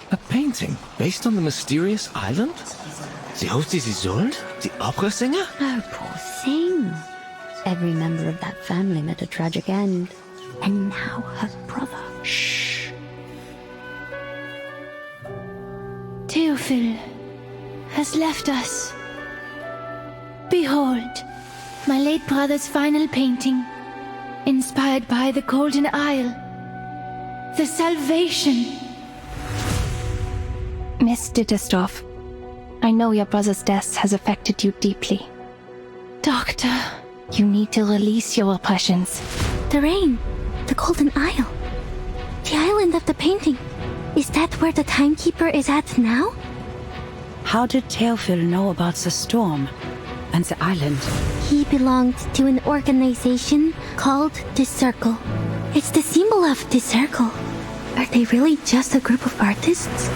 A painting based on the mysterious island? The host is Isolde, the opera singer? Oh, poor thing. Every member of that family met a tragic end. And now her brother. Shh. Théophile has left us. Behold, my late brother's final painting, inspired by the Golden Isle. The salvation. Miss Dittersdorf, I know your brother's death has affected you deeply. Doctor, you need to release your oppressions. The rain. The Golden Isle. The island of the painting. Is that where the timekeeper is at now? How did Théophile know about the storm and the island? He belonged to an organization called the Circle. It's the symbol of the Circle. Are they really just a group of artists?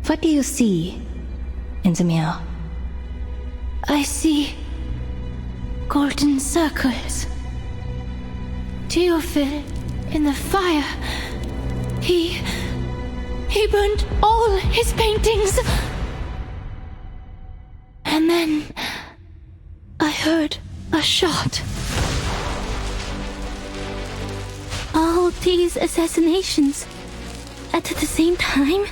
What do you see in the mirror? I see golden circles. Théophile in the fire. He burned all his paintings. And then I heard a shot. All these assassinations at the same time?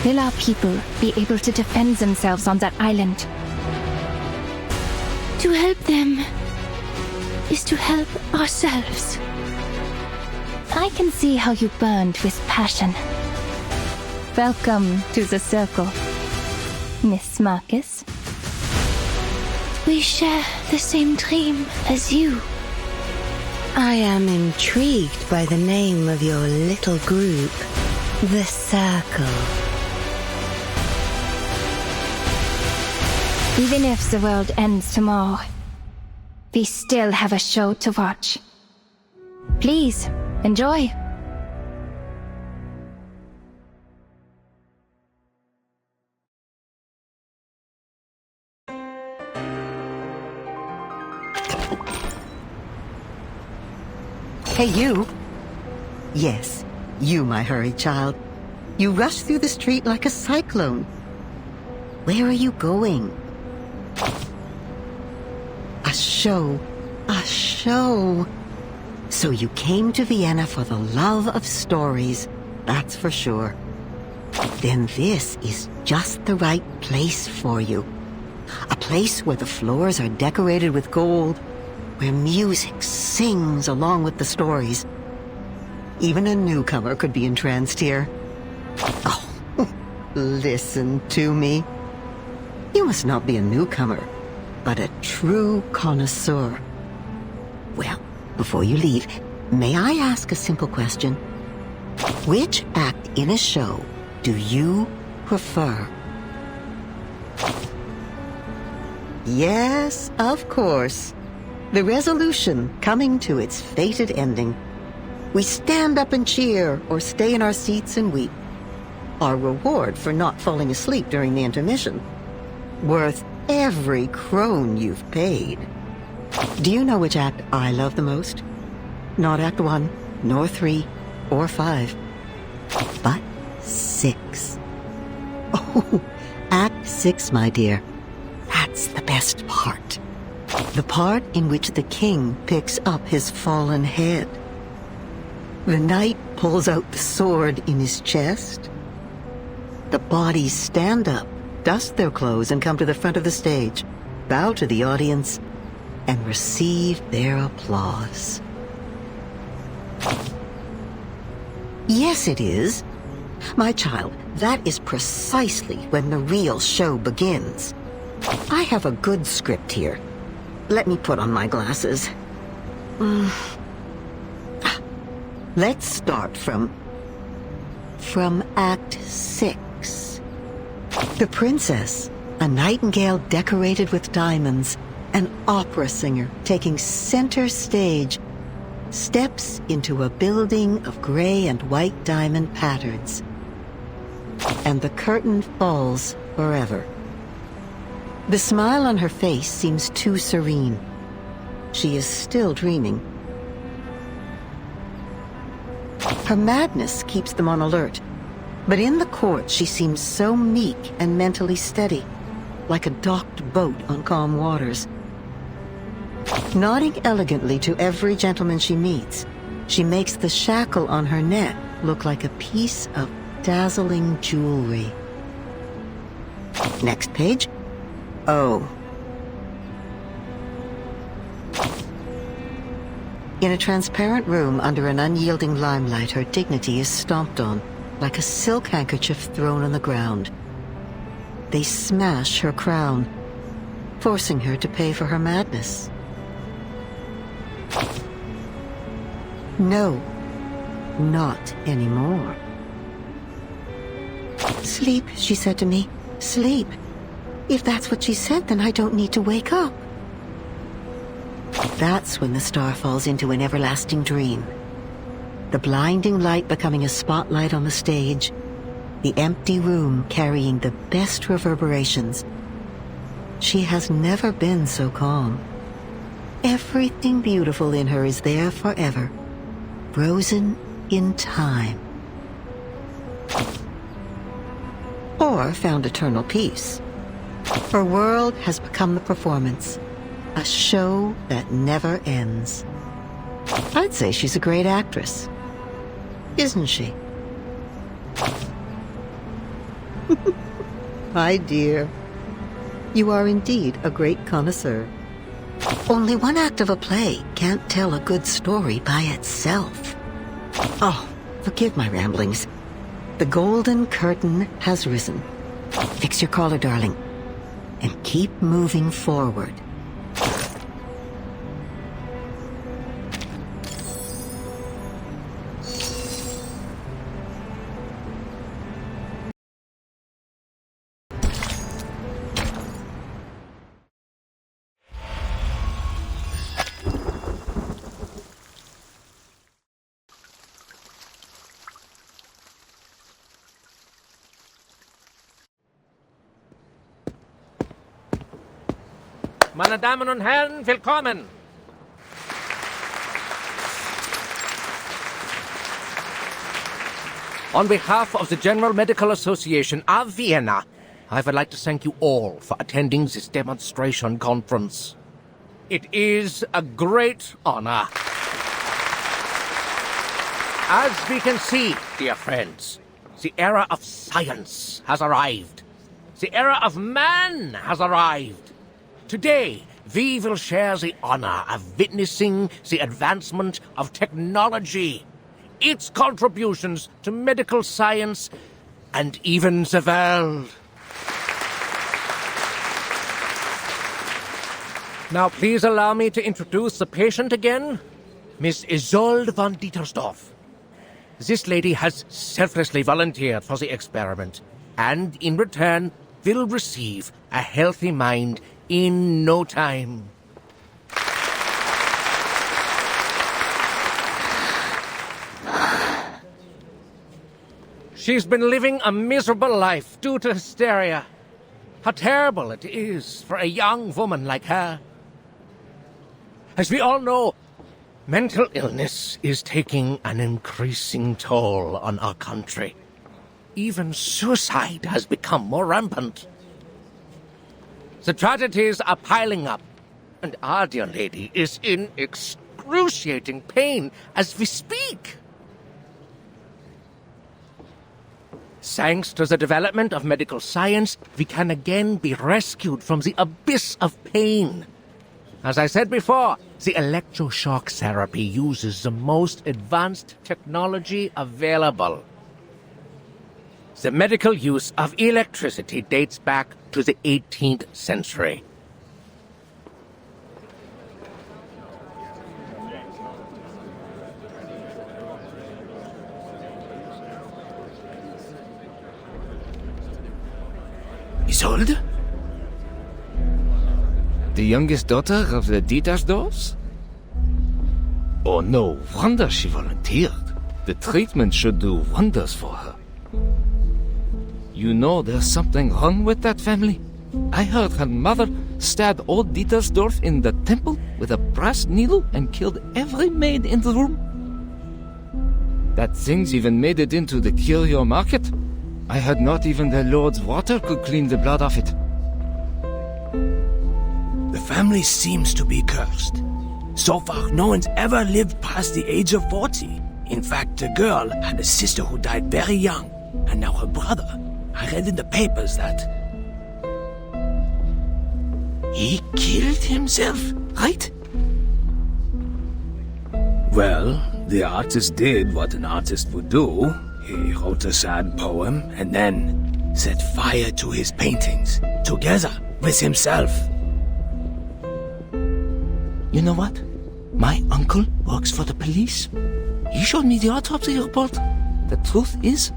Will our people be able to defend themselves on that island? To help them is to help ourselves. I can see how you burned with passion. Welcome to the Circle, Miss Marcus. We share the same dream as you. I am intrigued by the name of your little group, the Circle. Even if the world ends tomorrow, we still have a show to watch. Please, enjoy. Hey, you. Yes, you, my hurried child. You rush through the street like a cyclone. Where are you going? A show. A show. So you came to Vienna for the love of stories, that's for sure. Then this is just the right place for you. A place where the floors are decorated with gold, where music sings along with the stories. Even a newcomer could be entranced here. Oh, listen to me. You must not be a newcomer, but a true connoisseur. Well, before you leave, may I ask a simple question? Which act in a show do you prefer? Yes, of course. The resolution coming to its fated ending. We stand up and cheer, or stay in our seats and weep. Our reward for not falling asleep during the intermission. Worth every krone you've paid. Do you know which act I love the most? Not Act 1, nor 3, or 5, but 6. Oh, Act 6, my dear. That's the best part. The part in which the king picks up his fallen head. The knight pulls out the sword in his chest. The bodies stand up, dust their clothes, and come to the front of the stage, bow to the audience, and receive their applause. Yes, it is. My child, that is precisely when the real show begins. I have a good script here. Let me put on my glasses. Let's start from Act 6. The princess, a nightingale decorated with diamonds, an opera singer taking center stage, steps into a building of gray and white diamond patterns. And the curtain falls forever. The smile on her face seems too serene. She is still dreaming. Her madness keeps them on alert. But in the court, she seems so meek and mentally steady, like a docked boat on calm waters. Nodding elegantly to every gentleman she meets, she makes the shackle on her neck look like a piece of dazzling jewelry. Next page. Oh. In a transparent room under an unyielding limelight, her dignity is stomped on, like a silk handkerchief thrown on the ground. They smash her crown, forcing her to pay for her madness. No, not anymore. Sleep, she said to me. Sleep. If that's what she said, then I don't need to wake up. That's when the star falls into an everlasting dream. The blinding light becoming a spotlight on the stage, the empty room carrying the best reverberations. She has never been so calm. Everything beautiful in her is there forever, frozen in time. Or found eternal peace. Her world has become the performance, a show that never ends. I'd say she's a great actress. Isn't she? My dear, you are indeed a great connoisseur. Only one act of a play can't tell a good story by itself. Oh, forgive my ramblings. The golden curtain has risen. Fix your collar, darling, and keep moving forward. Meine Damen und Herren, willkommen! On behalf of the General Medical Association of Vienna, I would like to thank you all for attending this demonstration conference. It is a great honor. As we can see, dear friends, the era of science has arrived. The era of man has arrived. Today, we will share the honor of witnessing the advancement of technology, its contributions to medical science, and even the world. Now, please allow me to introduce the patient again, Miss Isolde von Dietersdorf. This lady has selflessly volunteered for the experiment, and in return will receive a healthy mind in no time. She's been living a miserable life due to hysteria. How terrible it is for a young woman like her. As we all know, mental illness is taking an increasing toll on our country. Even suicide has become more rampant. The tragedies are piling up, and our dear lady is in excruciating pain as we speak. Thanks to the development of medical science, we can again be rescued from the abyss of pain. As I said before, the electroshock therapy uses the most advanced technology available. The medical use of electricity dates back to the 18th century. Isolde? The youngest daughter of the Dietersdorfs? Oh, no wonder she volunteered. The treatment should do wonders for her. You know there's something wrong with that family. I heard her mother stabbed old Dietersdorf in the temple with a brass needle and killed every maid in the room. That thing's even made it into the curio market. I heard not even the Lord's water could clean the blood off it. The family seems to be cursed. So far, no one's ever lived past the age of 40. In fact, the girl had a sister who died very young, and now her brother. I read in the papers that he killed himself, right? Well, the artist did what an artist would do. He wrote a sad poem and then Set fire to his paintings, together with himself. You know what? My uncle works for the police. He showed me the autopsy report. The truth is,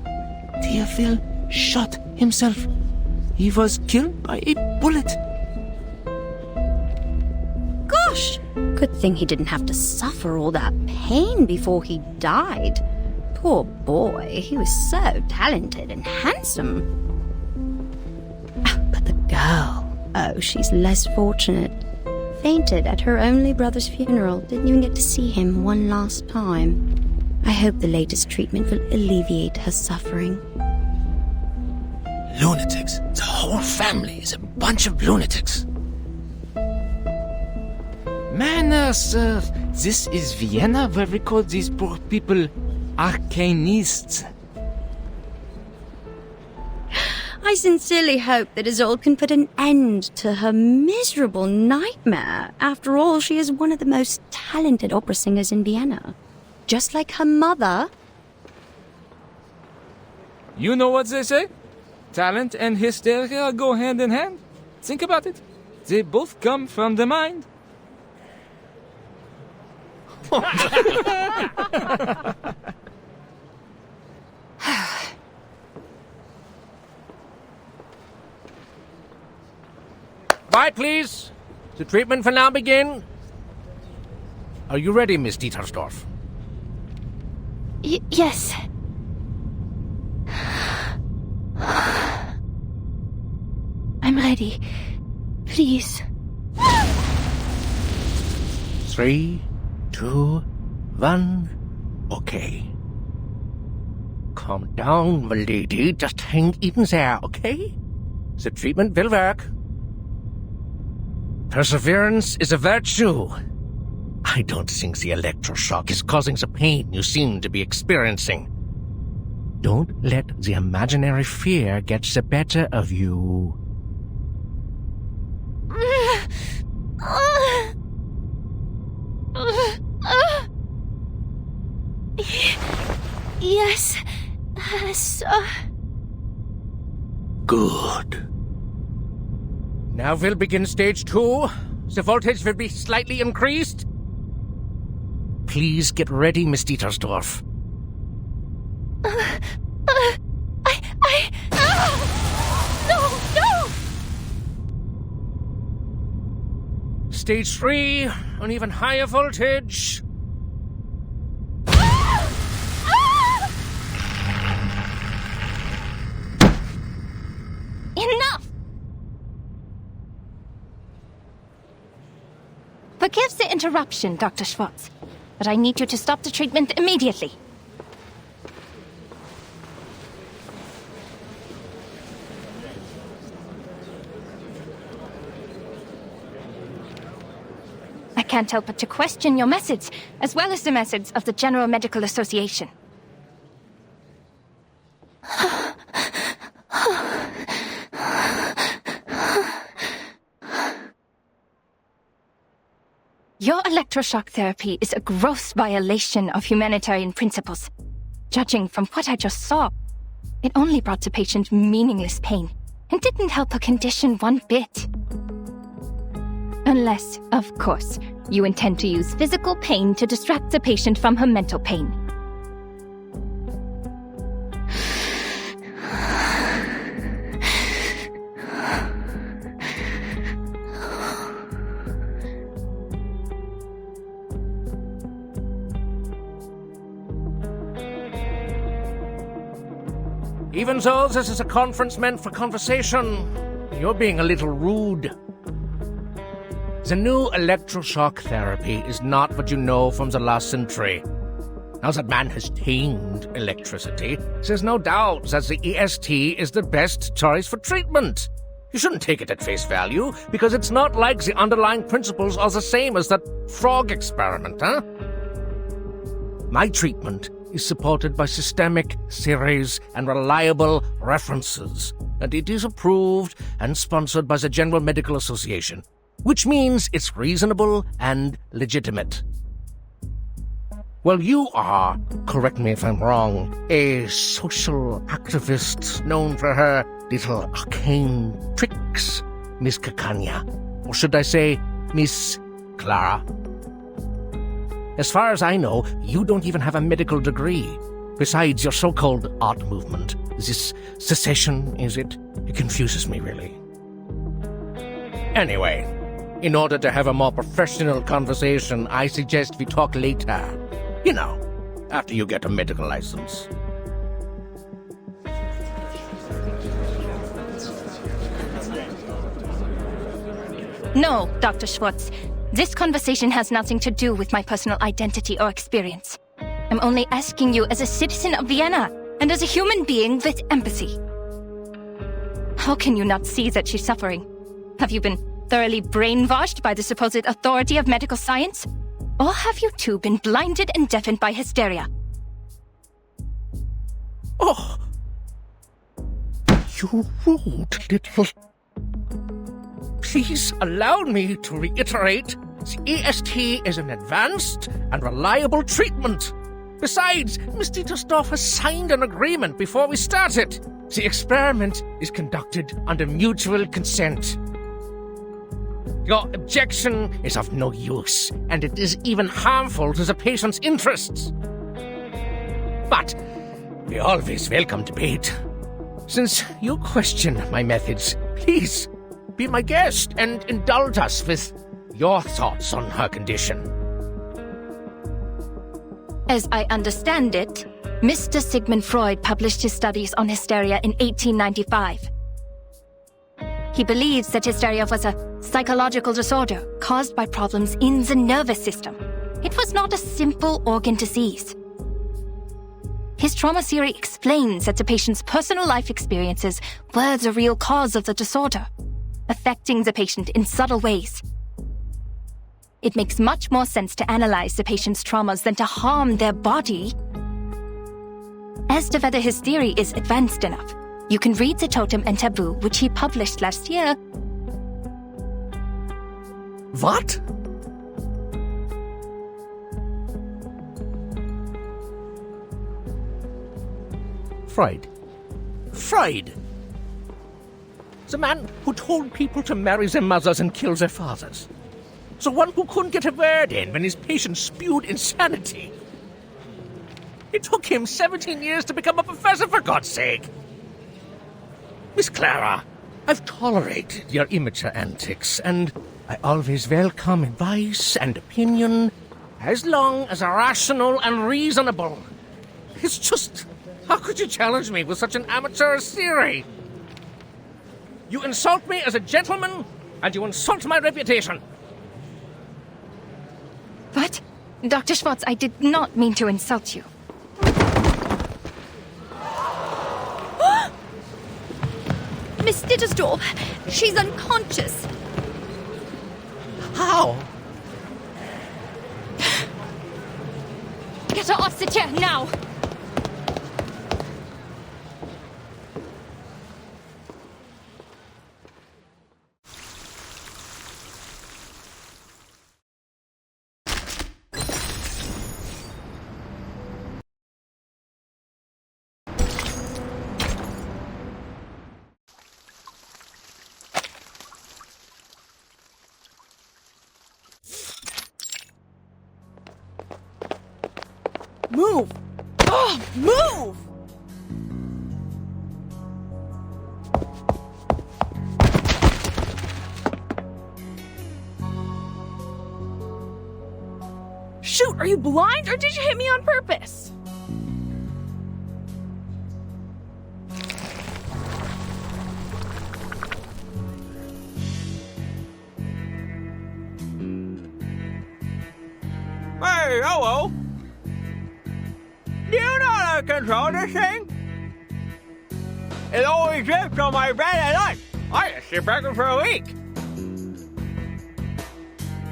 Theophil shot himself. He was killed by a bullet. Gosh! Good thing he didn't have to suffer all that pain before he died. Poor boy, he was so talented and handsome. But the girl, oh, she's less fortunate. Fainted at her only brother's funeral, didn't even get to see him one last time. I hope the latest treatment will alleviate her suffering. Lunatics. The whole family is a bunch of lunatics. Manners, this is Vienna where we call these poor people arcanists. I sincerely hope that Isolde can put an end to her miserable nightmare. After all, she is one of the most talented opera singers in Vienna. Just like her mother. You know what they say? Talent and hysteria go hand in hand. Think about it. They both come from the mind. Quiet, please. The treatment will now begin. Are you ready, Miss Dietersdorf? Yes. I'm ready. Please. 3, 2, 1. Okay. Calm down, my lady. Just hang in there, okay? The treatment will work. Perseverance is a virtue. I don't think the electroshock is causing the pain you seem to be experiencing. Don't let the imaginary fear get the better of you. Yes. Good. Now we'll begin stage 2. The voltage will be slightly increased. Please get ready, Miss Dietersdorf. No! Stage 3, an even higher voltage. Enough! Forgive the interruption, Dr. Schwartz, but I need you to stop the treatment immediately. I can't help but to question your methods, as well as the methods of the General Medical Association. Your electroshock therapy is a gross violation of humanitarian principles. Judging from what I just saw, it only brought the patient meaningless pain and didn't help her condition one bit. Unless, of course, you intend to use physical pain to distract the patient from her mental pain. Even though this is a conference meant for conversation, you're being a little rude. The new electroshock therapy is not what you know from the last century. Now that man has tamed electricity, there's no doubt that the EST is the best choice for treatment. You shouldn't take it at face value, because it's not like the underlying principles are the same as that frog experiment, huh? My treatment is supported by systemic theories and reliable references, and it is approved and sponsored by the General Medical Association, which means it's reasonable and legitimate. Well, you are, correct me if I'm wrong, a social activist known for her little arcane tricks, Miss Cacania. Or should I say, Miss Clara? As far as I know, you don't even have a medical degree. Besides your so-called art movement. This secession, is it? It confuses me, really. Anyway, in order to have a more professional conversation, I suggest we talk later. You know, after you get a medical license. No, Dr. Schwartz. This conversation has nothing to do with my personal identity or experience. I'm only asking you as a citizen of Vienna and as a human being with empathy. How can you not see that she's suffering? Have you been thoroughly brainwashed by the supposed authority of medical science? Or have you two been blinded and deafened by hysteria? Oh! You rude little... Please allow me to reiterate, the EST is an advanced and reliable treatment. Besides, Miss Dietersdorf has signed an agreement before we started. The experiment is conducted under mutual consent. Your objection is of no use, and it is even harmful to the patient's interests. But we always welcome debate. Since you question my methods, please be my guest and indulge us with your thoughts on her condition. As I understand it, Mr. Sigmund Freud published his studies on hysteria in 1895. He believes that hysteria was a psychological disorder caused by problems in the nervous system. It was not a simple organ disease. His trauma theory explains that the patient's personal life experiences were the real cause of the disorder, affecting the patient in subtle ways. It makes much more sense to analyze the patient's traumas than to harm their body. As to whether his theory is advanced enough, you can read The Totem and Taboo, which he published last year. What? Freud. Freud! The man who told people to marry their mothers and kill their fathers. The one who couldn't get a word in when his patients spewed insanity. It took him 17 years to become a professor, for God's sake. Miss Clara, I've tolerated your immature antics, and I always welcome advice and opinion, as long as they're rational and reasonable. It's just, how could you challenge me with such an amateur theory? You insult me as a gentleman, and you insult my reputation. What? Dr. Schwartz, I did not mean to insult you. Miss Dittersdorf, she's unconscious. How? Get her off the chair, now! Move! Oh, move! Shoot, are you blind or did you hit me on purpose? Hey, hello! Do you know how to control this thing? It always drips on my bread at lunch. I just sit back for a week.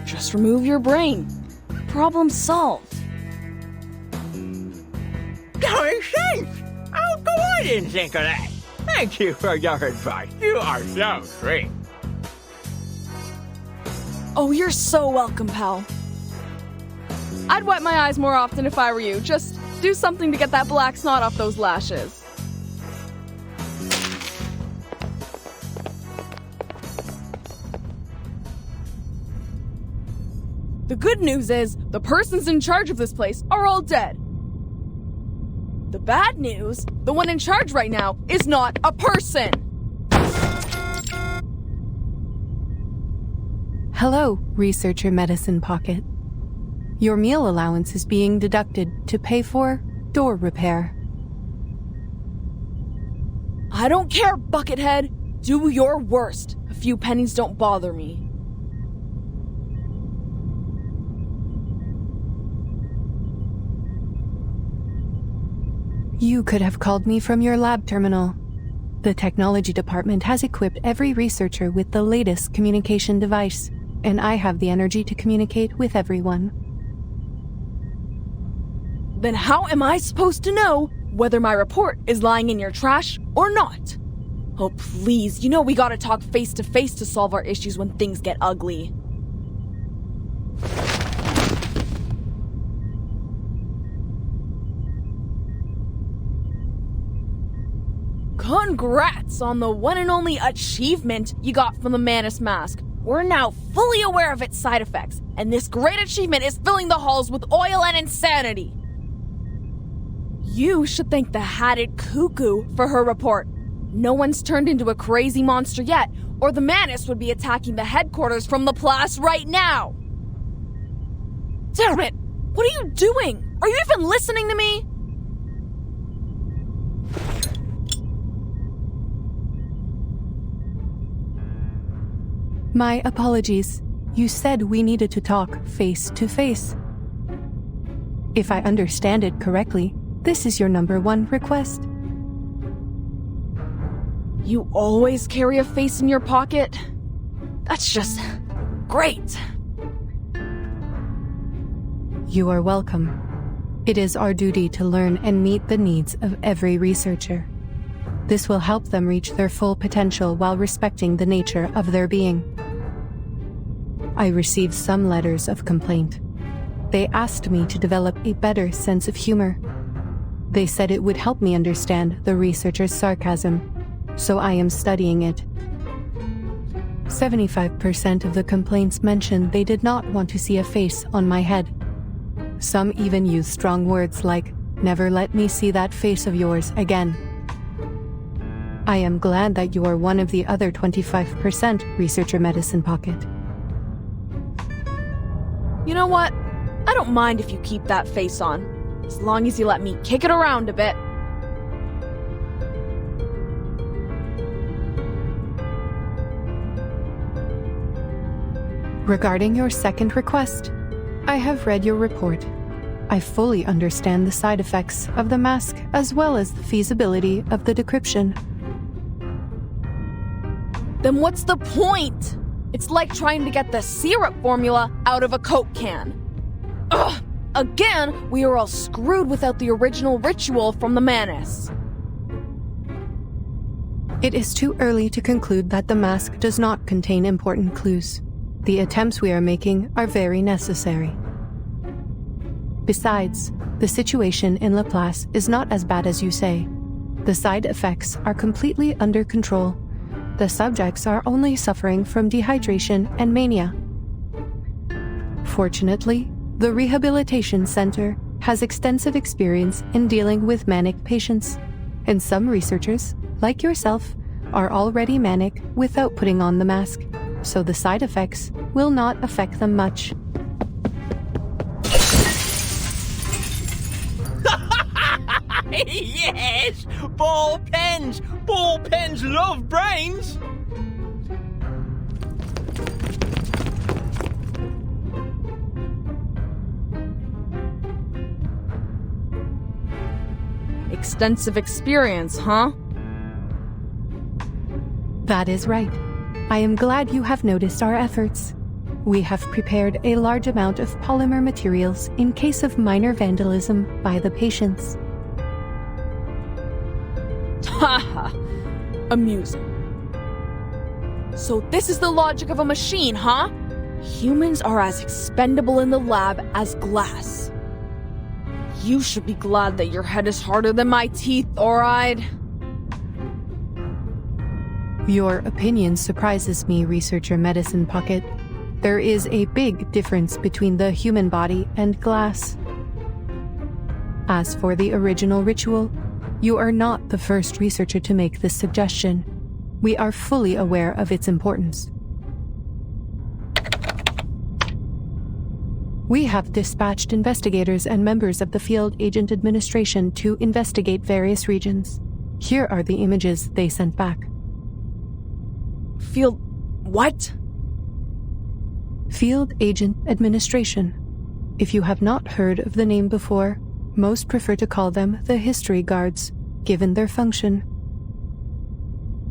Just remove your brain. Problem solved. That makes sense. How come I didn't think of that? Thank you for your advice. You are so sweet. Oh, you're so welcome, pal. I'd wipe my eyes more often if I were you. Just do something to get that black snot off those lashes. The good news is, the persons in charge of this place are all dead. The bad news, the one in charge right now is not a person! Hello, Researcher Medicine Pocket. Your meal allowance is being deducted to pay for door repair. I don't care, Buckethead. Do your worst. A few pennies don't bother me. You could have called me from your lab terminal. The technology department has equipped every researcher with the latest communication device, and I have the energy to communicate with everyone. Then how am I supposed to know whether my report is lying in your trash or not? Oh, please, you know we gotta talk face to face to solve our issues when things get ugly. Congrats on the one and only achievement you got from the Manus mask. We're now fully aware of its side effects, and this great achievement is filling the halls with oil and insanity. You should thank the Hatted Cuckoo for her report. No one's turned into a crazy monster yet, or the Manus would be attacking the headquarters from Laplace right now. Damn it! What are you doing? Are you even listening to me? My apologies. You said we needed to talk face to face. If I understand it correctly, this is your #1 request. You always carry a face in your pocket? That's just great. You are welcome. It is our duty to learn and meet the needs of every researcher. This will help them reach their full potential while respecting the nature of their being. I received some letters of complaint. They asked me to develop a better sense of humor. They said it would help me understand the researcher's sarcasm, so I am studying it. 75% of the complaints mentioned they did not want to see a face on my head. Some even used strong words like, "Never let me see that face of yours again." I am glad that you are one of the other 25%, Researcher Medicine Pocket. You know what? I don't mind if you keep that face on, as long as you let me kick it around a bit. Regarding your second request, I have read your report. I fully understand the side effects of the mask as well as the feasibility of the decryption. Then what's the point? It's like trying to get the syrup formula out of a Coke can. Ugh! Again, we are all screwed without the original ritual from the Manus. It is too early to conclude that the mask does not contain important clues. The attempts we are making are very necessary. Besides, the situation in Laplace is not as bad as you say. The side effects are completely under control. The subjects are only suffering from dehydration and mania. Fortunately, the Rehabilitation Center has extensive experience in dealing with manic patients, and some researchers, like yourself, are already manic without putting on the mask, so the side effects will not affect them much. Yes! Ball pens! Ball pens love brains! extensive experience, huh? That is right. I am glad you have noticed our efforts. We have prepared a large amount of polymer materials in case of minor vandalism by the patients. Haha, amusing. So this is the logic of a machine, huh? Humans are as expendable in the lab as glass. You should be glad that your head is harder than my teeth, or I'd... Your opinion surprises me, Researcher Medicine Pocket. There is a big difference between the human body and glass. As for the original ritual, you are not the first researcher to make this suggestion. We are fully aware of its importance. We have dispatched investigators and members of the Field Agent Administration to investigate various regions. Here are the images they sent back. Field... what? Field Agent Administration. If you have not heard of the name before, most prefer to call them the History Guards, given their function.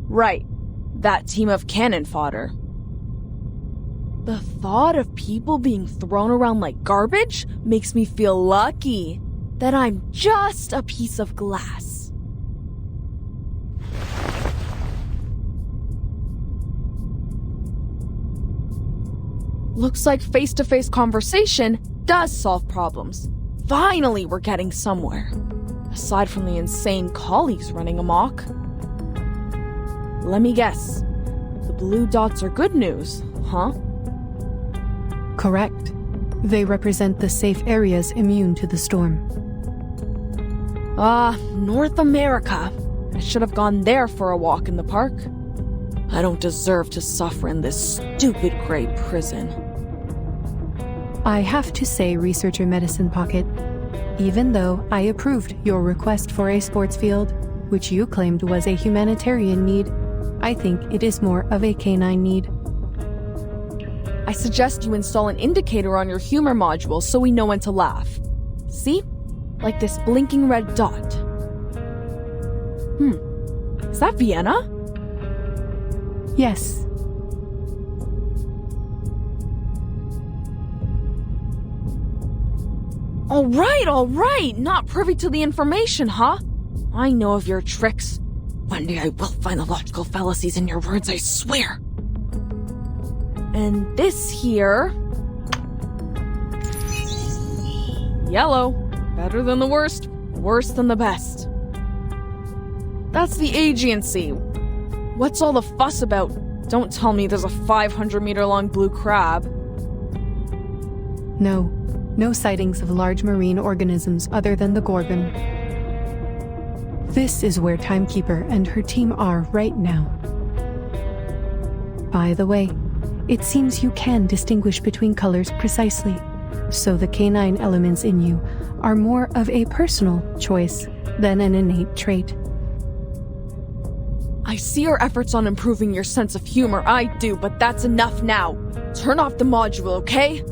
Right. That team of cannon fodder. The thought of people being thrown around like garbage makes me feel lucky that I'm just a piece of glass. Looks like face-to-face conversation does solve problems. Finally, we're getting somewhere. Aside from the insane colleagues running amok. Let me guess. The blue dots are good news, huh? Correct. They represent the safe areas immune to the storm. North America. I should have gone there for a walk in the park. I don't deserve to suffer in this stupid gray prison. I have to say, Researcher Medicine Pocket, even though I approved your request for a sports field, which you claimed was a humanitarian need, I think it is more of a canine need. I suggest you install an indicator on your humor module so we know when to laugh. See? Like this blinking red dot. Is that Vienna? Yes. All right! Not privy to the information, huh? I know of your tricks. One day I will find the logical fallacies in your words, I swear. And this here... yellow. Better than the worst, worse than the best. That's the agency. What's all the fuss about? Don't tell me there's a 500-meter-long blue crab. No sightings of large marine organisms other than the Gorgon. This is where Timekeeper and her team are right now. By the way, it seems you can distinguish between colors precisely, so the canine elements in you are more of a personal choice than an innate trait. I see your efforts on improving your sense of humor, I do, but that's enough now. Turn off the module, okay?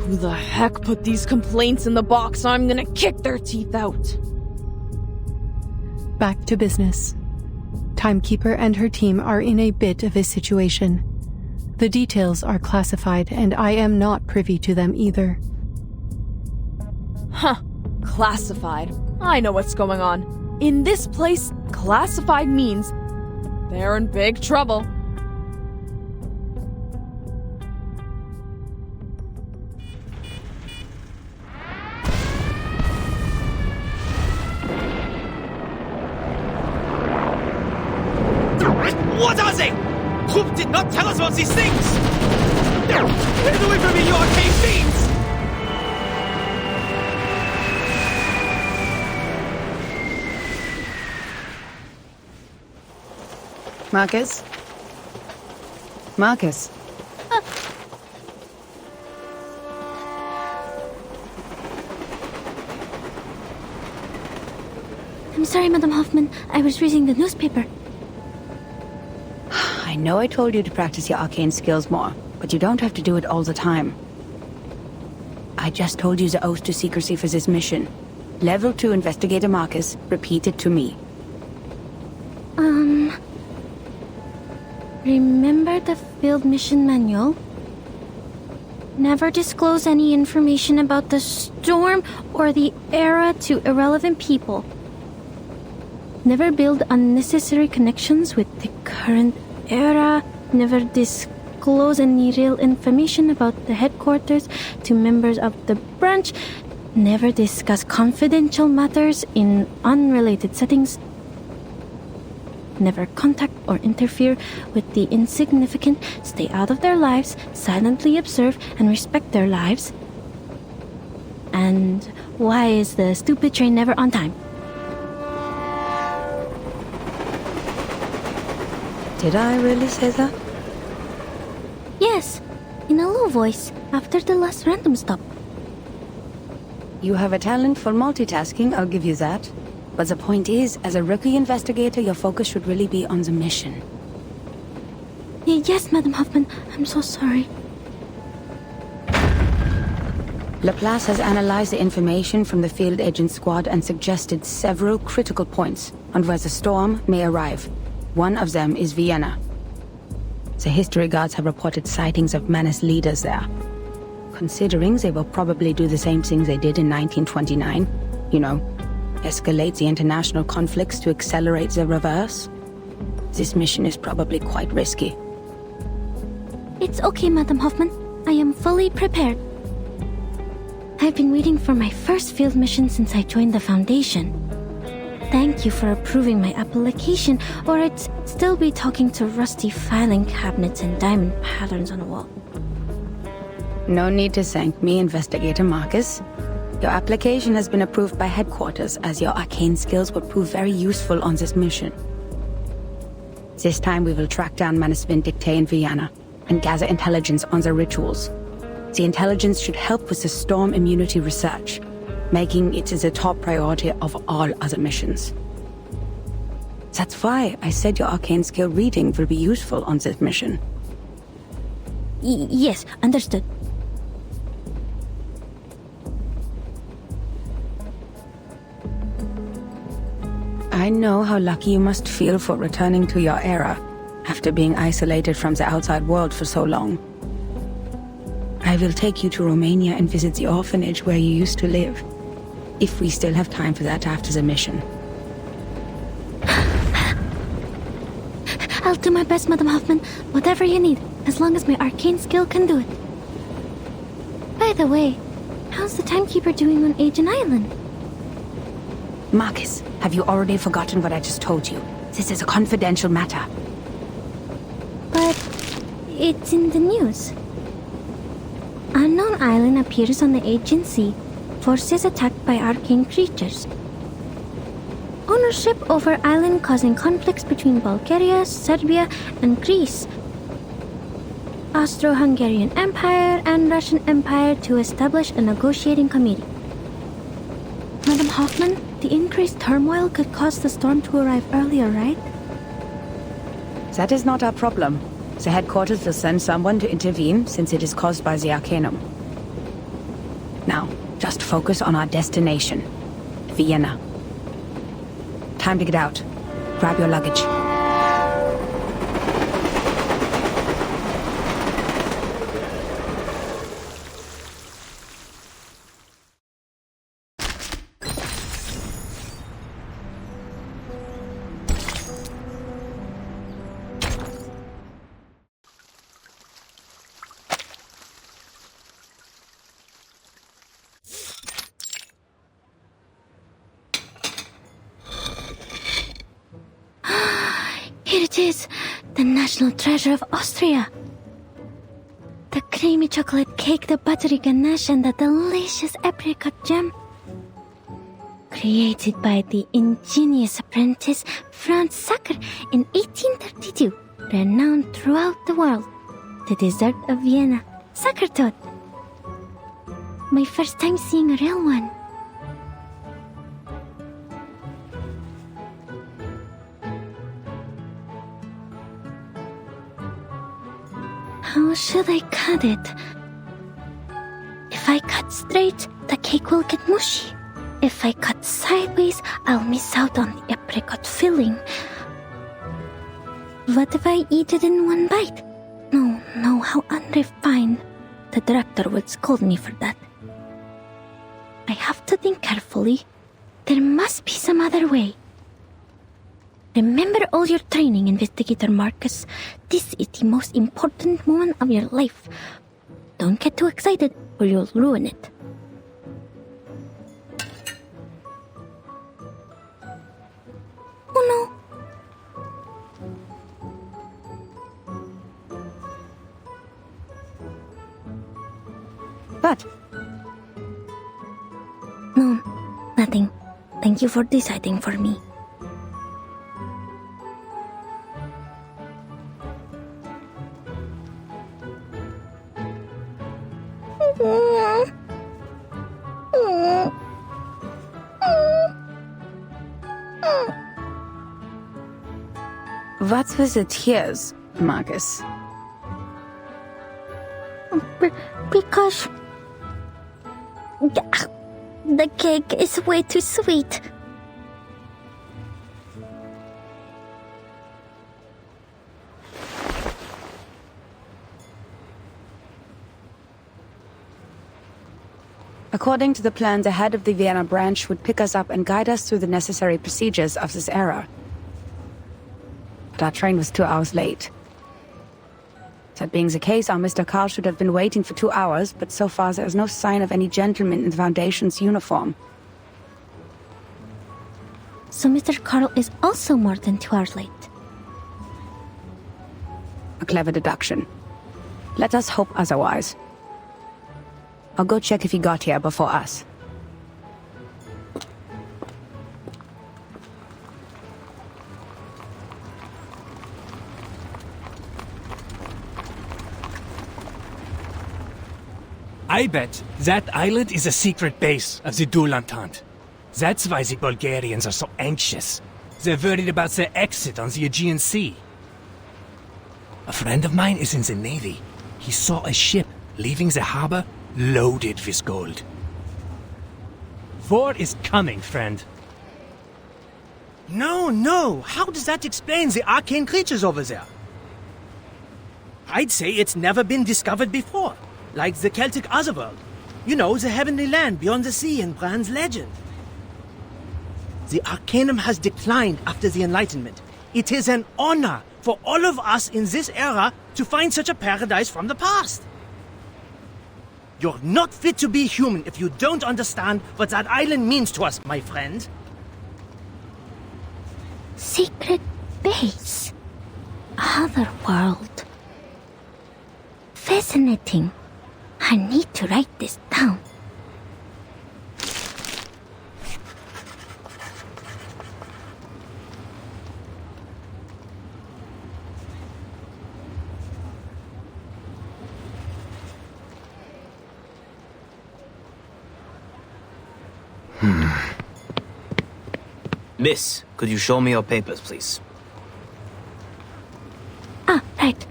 Who the heck put these complaints in the box? I'm gonna kick their teeth out. Back to business. Timekeeper and her team are in a bit of a situation. The details are classified, and I am not privy to them either. Huh. Classified. I know what's going on. In this place, classified means they're in big trouble. What are they? Hoop did not tell us about these things! Get away from me, you arcane fiends! Marcus? Marcus? I'm sorry, Madam Hoffman. I was reading the newspaper. I know I told you to practice your arcane skills more, but you don't have to do it all the time. I just told you the oath to secrecy for this mission. Level 2 Investigator Marcus, repeat it to me. Remember the field mission manual? Never disclose any information about the storm or the era to irrelevant people. Never build unnecessary connections with the current era. Never disclose any real information about the headquarters to members of the branch. Never discuss confidential matters in unrelated settings. Never contact or interfere with the insignificant. Stay out of their lives, silently observe and respect their lives. And why is the stupid train never on time? Did I really say that? Yes, in a low voice, after the last random stop. You have a talent for multitasking, I'll give you that. But the point is, as a rookie investigator, your focus should really be on the mission. Yes, Madam Hoffman, I'm so sorry. Laplace has analyzed the information from the field agent squad and suggested several critical points on where the storm may arrive. One of them is Vienna. The history guards have reported sightings of Manus leaders there. Considering they will probably do the same thing they did in 1929, you know, escalate the international conflicts to accelerate the reverse, this mission is probably quite risky. It's okay, Madam Hoffman. I am fully prepared. I've been waiting for my first field mission since I joined the Foundation. Thank you for approving my application, or I'd still be talking to rusty filing cabinets and diamond patterns on a wall. No need to thank me, Investigator Marcus. Your application has been approved by headquarters, as your arcane skills will prove very useful on this mission. This time we will track down Manus Vindictae in Vienna and gather intelligence on their rituals. The intelligence should help with the storm immunity research, making it the top priority of all other missions. That's why I said your arcane skill reading will be useful on this mission. Yes, understood. I know how lucky you must feel for returning to your era, after being isolated from the outside world for so long. I will take you to Romania and visit the orphanage where you used to live, if we still have time for that after the mission. I'll do my best, Madam Hoffman. Whatever you need, as long as my arcane skill can do it. By the way, how's the timekeeper doing on Aegean Island? Marcus, have you already forgotten what I just told you? This is a confidential matter. But it's in the news. Unknown island appears on the Aegean Sea. Forces attacked by arcane creatures. Ownership over island causing conflicts between Bulgaria, Serbia, and Greece. Austro-Hungarian Empire and Russian Empire to establish a negotiating committee. Madam Hoffman, the increased turmoil could cause the storm to arrive earlier, right? That is not our problem. The headquarters will send someone to intervene since it is caused by the Arcanum. Now, just focus on our destination, Vienna. Time to get out. Grab your luggage. Here it is, the national treasure of Austria. The creamy chocolate cake, the buttery ganache, and the delicious apricot jam. Created by the ingenious apprentice Franz Sacker in 1832, renowned throughout the world. The dessert of Vienna, Sackertod. My first time seeing a real one. How should I cut it? If I cut straight, the cake will get mushy. If I cut sideways, I'll miss out on the apricot filling. What if I eat it in one bite? No, how unrefined. The director would scold me for that. I have to think carefully. There must be some other way. Remember all your training, Investigator Marcus. This is the most important moment of your life. Don't get too excited or you'll ruin it. Oh no. But No, nothing. Thank you for deciding for me. what's with the tears, Marcus? Because the cake is way too sweet. According to the plan, the head of the Vienna branch would pick us up and guide us through the necessary procedures of this era. But our train was 2 hours late. That being the case, our Mr. Carl should have been waiting for 2 hours, but so far there is no sign of any gentleman in the Foundation's uniform. So Mr. Carl is also more than 2 hours late. A clever deduction. Let us hope otherwise. I'll go check if he got here before us. I bet that island is a secret base of the Dual Entente. That's why the Bulgarians are so anxious. They're worried about their exit on the Aegean Sea. A friend of mine is in the Navy. He saw a ship leaving the harbor loaded with gold. War is coming, friend. No. How does that explain the arcane creatures over there? I'd say it's never been discovered before. Like the Celtic Otherworld. You know, the heavenly land beyond the sea in Bran's legend. The Arcanum has declined after the Enlightenment. It is an honor for all of us in this era to find such a paradise from the past. You're not fit to be human if you don't understand what that island means to us, my friend. Secret base. Otherworld. Fascinating. I need to write this down. Miss, could you show me your papers, please? Ah, right.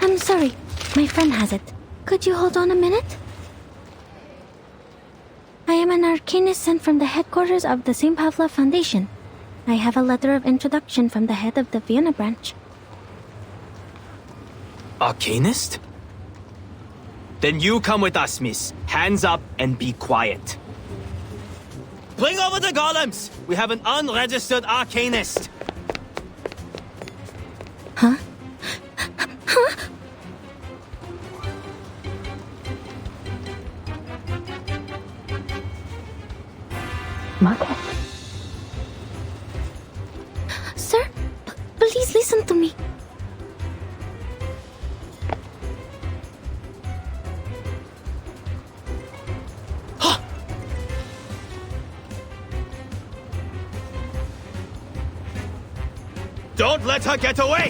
I'm sorry. My friend has it. Could you hold on a minute? I am an arcanist sent from the headquarters of the St. Pavlov Foundation. I have a letter of introduction from the head of the Vienna branch. Arcanist? Then you come with us, miss. Hands up and be quiet. Bring over the golems! We have an unregistered arcanist! Huh? Marcus? Sir, please listen to me. Don't let her get away!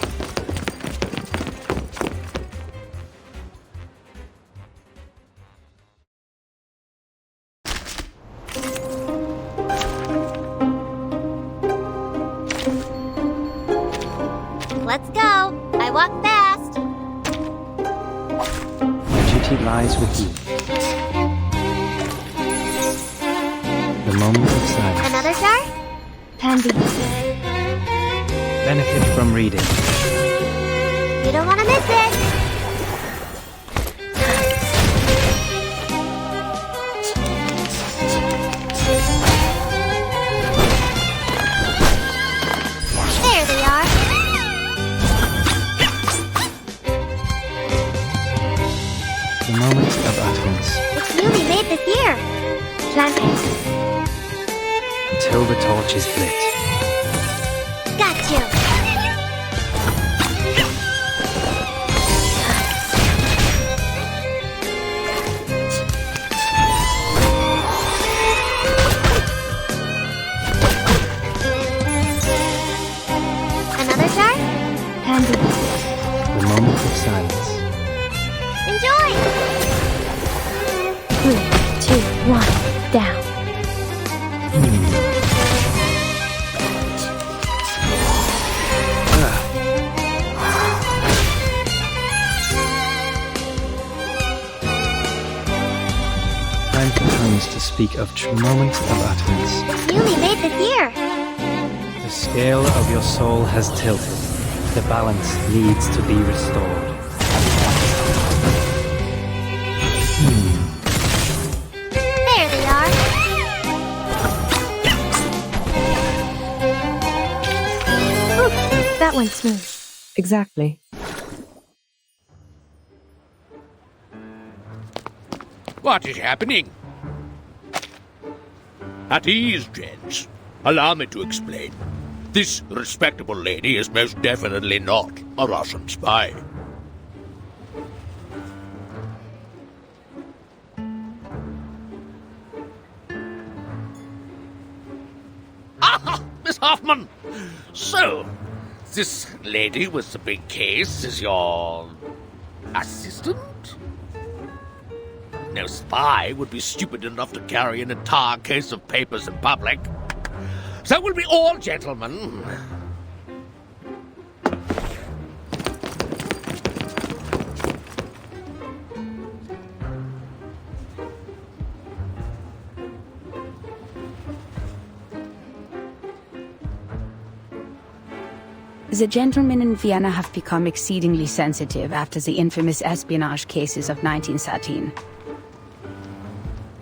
Let's go. I walk fast. My duty lies with you. The moment of silence. Another jar? Handy. Benefit from reading. You don't want to miss it. There they are. The moment of utterance. It's newly made this year. Plant it. Until the torch is lit. Got you. Another jar? Handy. The moment of silence. Enjoy! 3, 2, 1, down. Time for tongues to speak of moment of utterance. It's newly made this year. The scale of your soul has tilted. The balance needs to be restored. There they are. Ooh, that went smooth. Exactly. What is happening? At ease, gents. Allow me to explain. This respectable lady is most definitely not a Russian spy. Ah, Miss Hoffman! So, this lady with the big case is your assistant? No spy would be stupid enough to carry an entire case of papers in public. So we'll be all gentlemen. The gentlemen in Vienna have become exceedingly sensitive after the infamous espionage cases of 1913.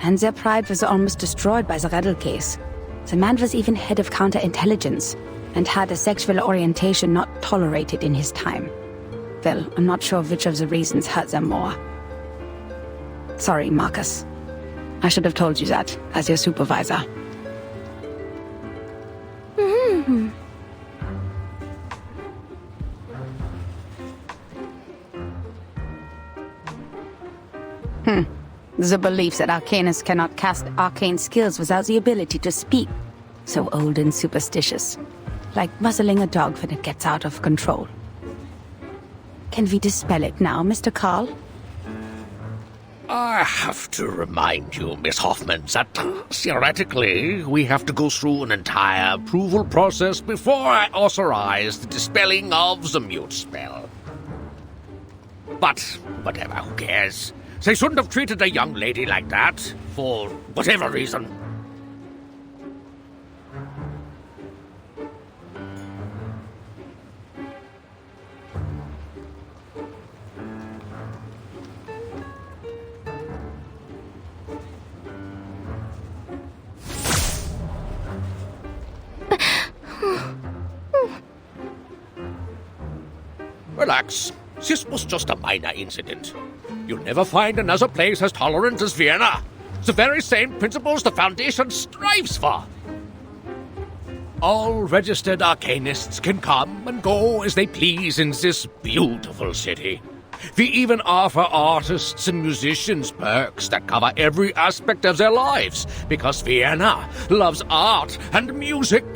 And their pride was almost destroyed by the Redl case. The man was even head of counterintelligence and had a sexual orientation not tolerated in his time. Well, I'm not sure which of the reasons hurt them more. Sorry, Marcus. I should have told you that, as your supervisor. The belief that arcanists cannot cast arcane skills without the ability to speak. So old and superstitious. Like muzzling a dog when it gets out of control. Can we dispel it now, Mr. Carl? I have to remind you, Miss Hoffman, that theoretically we have to go through an entire approval process before I authorize the dispelling of the mute spell. But whatever, who cares? They shouldn't have treated a young lady like that, for whatever reason. Relax. This was just a minor incident. You'll never find another place as tolerant as Vienna. The very same principles the Foundation strives for. All registered arcanists can come and go as they please in this beautiful city. We even offer artists and musicians perks that cover every aspect of their lives, because Vienna loves art and music.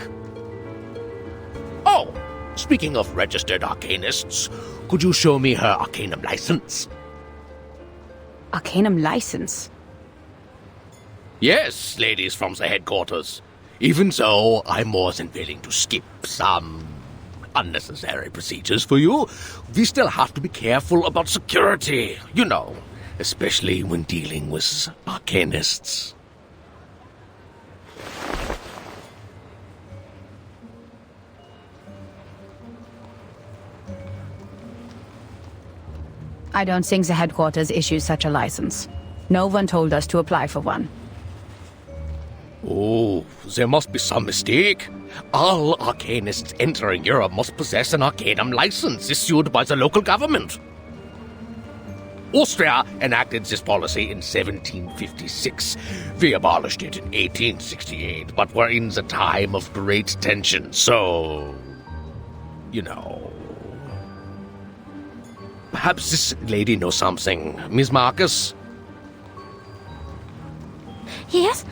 Oh, speaking of registered arcanists, could you show me her arcanum license? Arcanum license? Yes, ladies from the headquarters. Even so, I'm more than willing to skip some unnecessary procedures for you. We still have to be careful about security, you know, especially when dealing with arcanists. I don't think the headquarters issues such a license. No one told us to apply for one. Oh, there must be some mistake. All arcanists entering Europe must possess an arcanum license issued by the local government. Austria enacted this policy in 1756. We abolished it in 1868, but we're in the time of great tension, so... you know... Perhaps this lady knows something. Miss Marcus? Yes?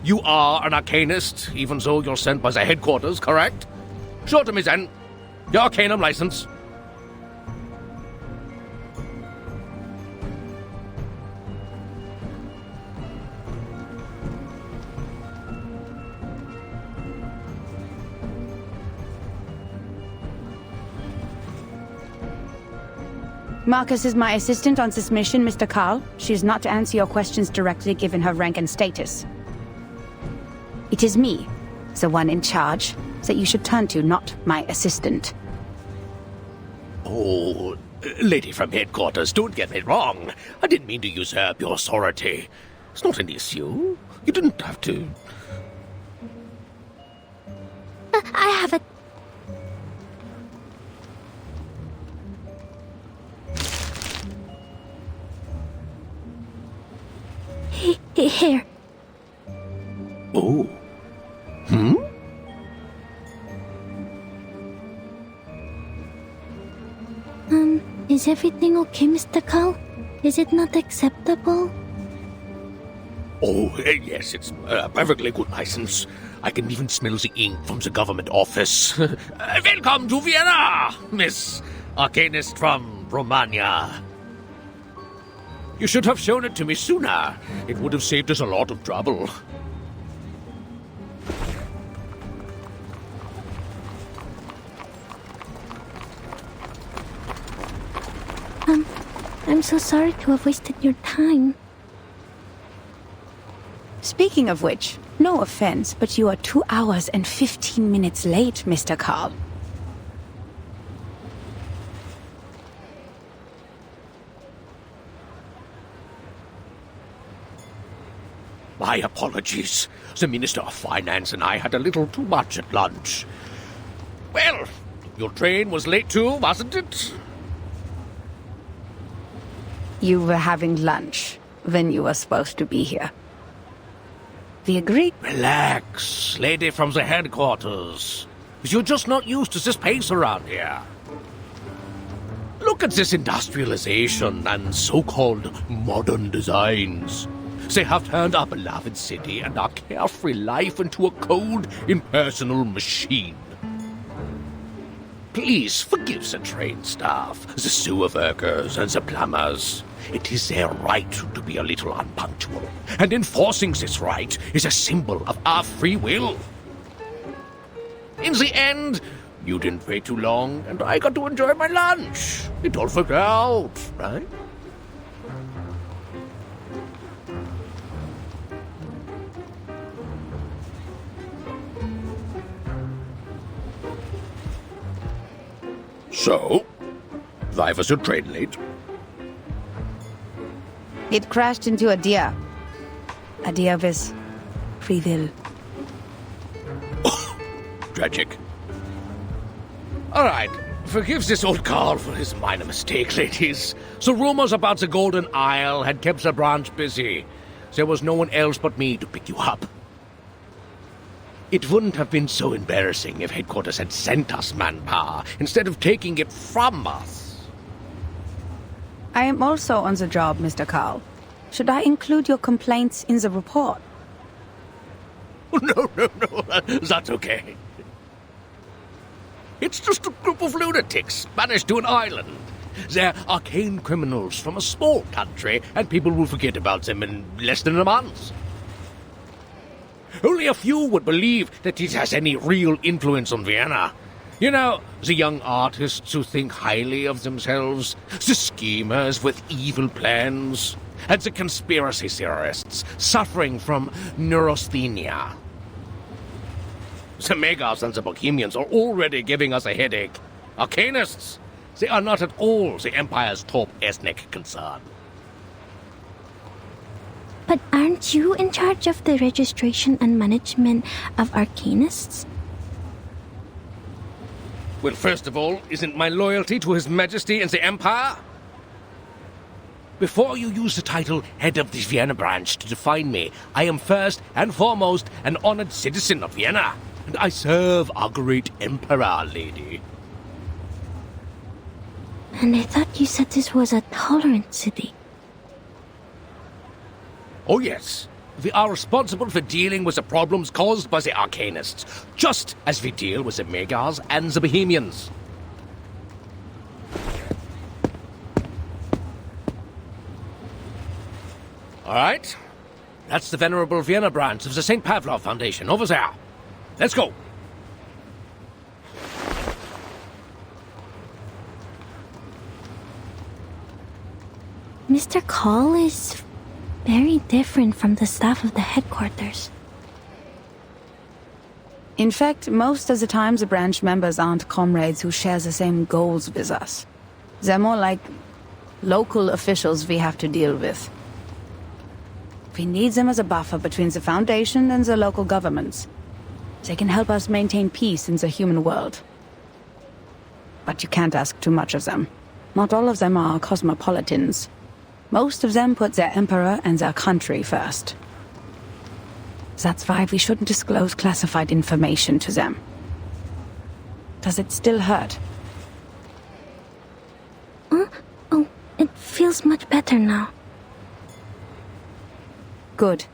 You are an arcanist, even though you're sent by the headquarters, correct? Show it to me then. Your arcanum license. Marcus is my assistant on this mission, Mr. Carl. She is not to answer your questions directly given her rank and status. It is me, the one in charge, that you should turn to, not my assistant. Oh, lady from headquarters, don't get me wrong. I didn't mean to usurp your authority. It's not an issue. You didn't have to. I have a... Here. Oh. Hmm? Is everything okay, Mr. Carl? Is it not acceptable? Oh, yes, it's a perfectly good license. I can even smell the ink from the government office. Welcome to Vienna, Miss Arcanist from Romania. You should have shown it to me sooner. It would have saved us a lot of trouble. I'm so sorry to have wasted your time. Speaking of which, no offense, but you are 2 hours and 15 minutes late, Mr. Carl. My apologies. The Minister of Finance and I had a little too much at lunch. Well, your train was late too, wasn't it? You were having lunch when you were supposed to be here. We agreed. Relax, lady from the headquarters. You're just not used to this pace around here. Look at this industrialization and so-called modern designs. They have turned our beloved city and our carefree life into a cold, impersonal machine. Please forgive the train staff, the sewer workers, and the plumbers. It is their right to be a little unpunctual, and enforcing this right is a symbol of our free will. In the end, you didn't wait too long, and I got to enjoy my lunch. It all worked out, right? So, why was your train late? It crashed into a deer. A deer with free will. Tragic. All right, forgive this old Carl for his minor mistake, ladies. The rumors about the Golden Isle had kept the branch busy. There was no one else but me to pick you up. It wouldn't have been so embarrassing if headquarters had sent us manpower instead of taking it from us. I am also on the job, Mr. Carl. Should I include your complaints in the report? No, that's okay. It's just a group of lunatics banished to an island. They're arcane criminals from a small country, and people will forget about them in less than a month. Only a few would believe that it has any real influence on Vienna. You know, the young artists who think highly of themselves, the schemers with evil plans, and the conspiracy theorists suffering from neurasthenia. The Magars and the Bohemians are already giving us a headache. Arcanists, They are not at all the Empire's top ethnic concern. But aren't you in charge of the registration and management of Arcanists? Well, first of all, isn't my loyalty to His Majesty and the Empire? Before you use the title Head of the Vienna branch to define me, I am first and foremost an honored citizen of Vienna, and I serve our great Emperor, lady. And I thought you said this was a tolerant city. Oh yes, we are responsible for dealing with the problems caused by the Arcanists, just as we deal with the Megars and the Bohemians. All right, that's the Venerable Vienna branch of the St. Pavlov Foundation over there. Let's go. Mr. Call is very different from the staff of the headquarters. In fact, most of the time the branch members aren't comrades who share the same goals with us. They're more like local officials we have to deal with. We need them as a buffer between the Foundation and the local governments. They can help us maintain peace in the human world. But you can't ask too much of them. Not all of them are cosmopolitans. Most of them put their emperor and their country first. That's why we shouldn't disclose classified information to them. Does it still hurt? Oh, it feels much better now. Good.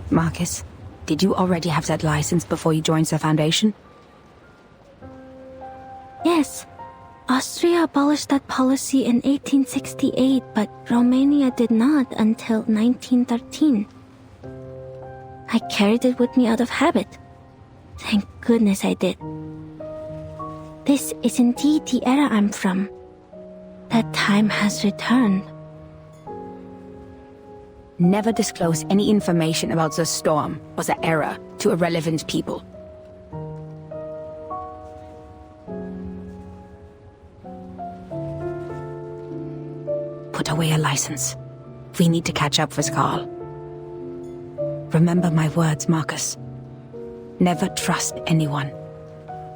Marcus, did you already have that license before you joined the Foundation? Yes. Austria abolished that policy in 1868, but Romania did not until 1913. I carried it with me out of habit. Thank goodness I did. This is indeed the era I'm from. That time has returned. Never disclose any information about the storm or the era to irrelevant people. Put away your license. We need to catch up with Carl. Remember my words, Marcus. Never trust anyone,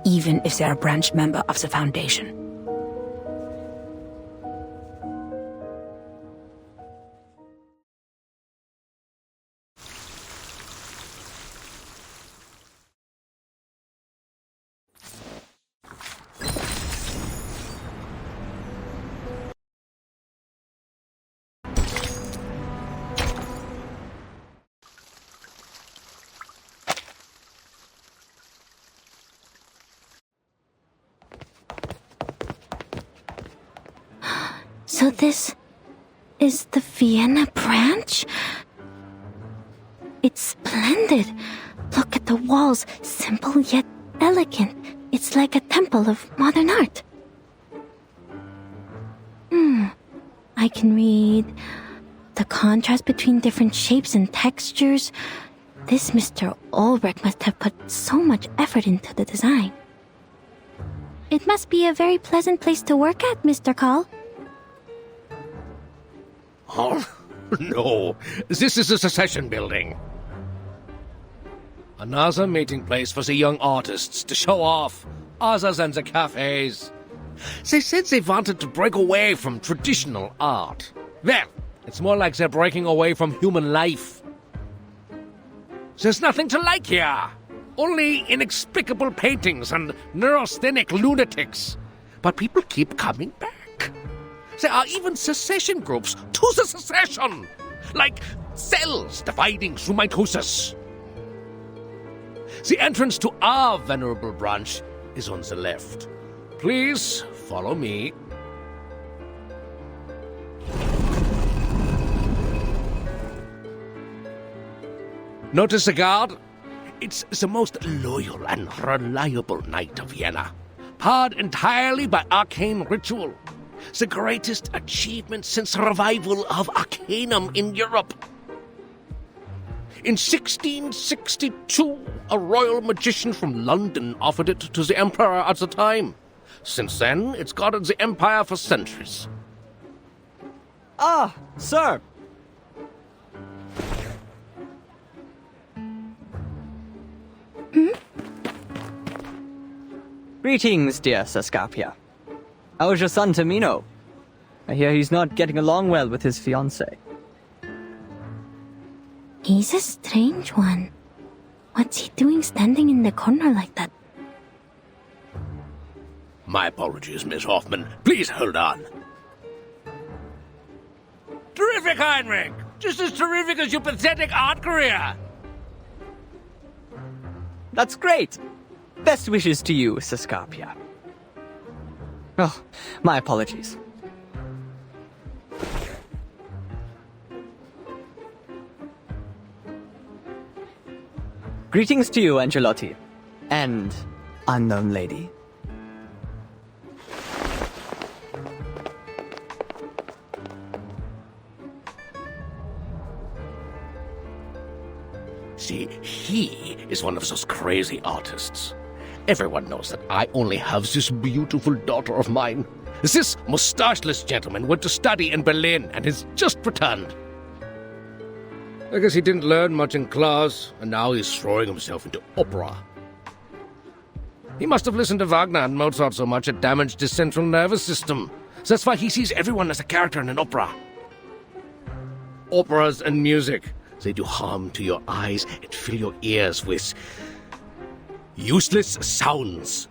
even if they're a branch member of the Foundation. So this is the Vienna branch? It's splendid. Look at the walls, simple yet elegant. It's like a temple of modern art. I can read the contrast between different shapes and textures. This Mr. Ulrich must have put so much effort into the design. It must be a very pleasant place to work at, Mr. Call. Oh, no. This is a secession building. Another meeting place for the young artists to show off, other than the cafes. They said they wanted to break away from traditional art. Well, it's more like they're breaking away from human life. There's nothing to like here. Only inexplicable paintings and neurasthenic lunatics. But people keep coming back. There are even secession groups to the secession, like cells dividing through mitosis. The entrance to our venerable branch is on the left. Please follow me. Notice the guard? It's the most loyal and reliable knight of Vienna, powered entirely by arcane ritual. The greatest achievement since the revival of Arcanum in Europe. In 1662, a royal magician from London offered it to the emperor at the time. Since then, it's guarded the empire for centuries. Ah, sir. Greetings, dear Sascapia. How's your son Tamino? I hear he's not getting along well with his fiancée. He's a strange one. What's he doing standing in the corner like that? My apologies, Miss Hoffman. Please hold on. Terrific, Heinrich! Just as terrific as your pathetic art career! That's great! Best wishes to you, Sascapia. Oh, my apologies. Greetings to you, Angelotti. And unknown lady. See, he is one of those crazy artists. Everyone knows that I only have this beautiful daughter of mine. This mustacheless gentleman went to study in Berlin and has just returned. I guess he didn't learn much in class, and now he's throwing himself into opera. He must have listened to Wagner and Mozart so much it damaged his central nervous system. That's why he sees everyone as a character in an opera. Operas and music, they do harm to your eyes and fill your ears with useless sounds.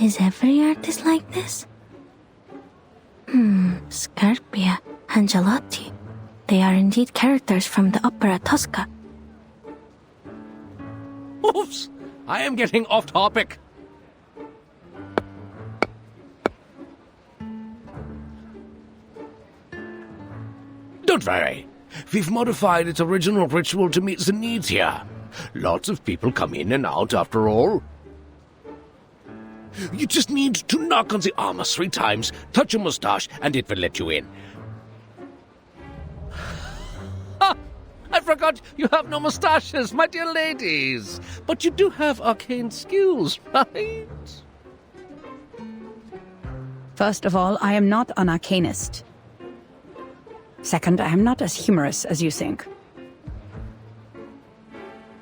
Is every artist like this? Scarpia, Angelotti. They are indeed characters from the opera Tosca. Oops! I am getting off topic. Don't worry. We've modified its original ritual to meet the needs here. Lots of people come in and out after all. You just need to knock on the armor 3 times, touch your mustache, and it will let you in. I forgot you have no mustaches, my dear ladies. But you do have arcane skills, right? First of all, I am not an arcanist. Second, I am not as humorous as you think.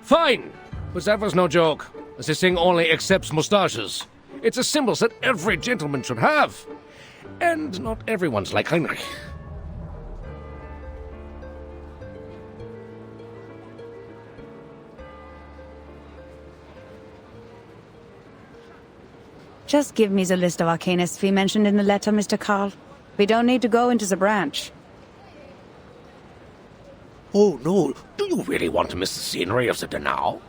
Fine, but that was no joke. This thing only accepts mustaches. It's a symbol that every gentleman should have. And not everyone's like Heinrich. Just give me the list of arcanists we mentioned in the letter, Mr. Carl. We don't need to go into the branch. Oh no, do you really want to miss the scenery of the Donau?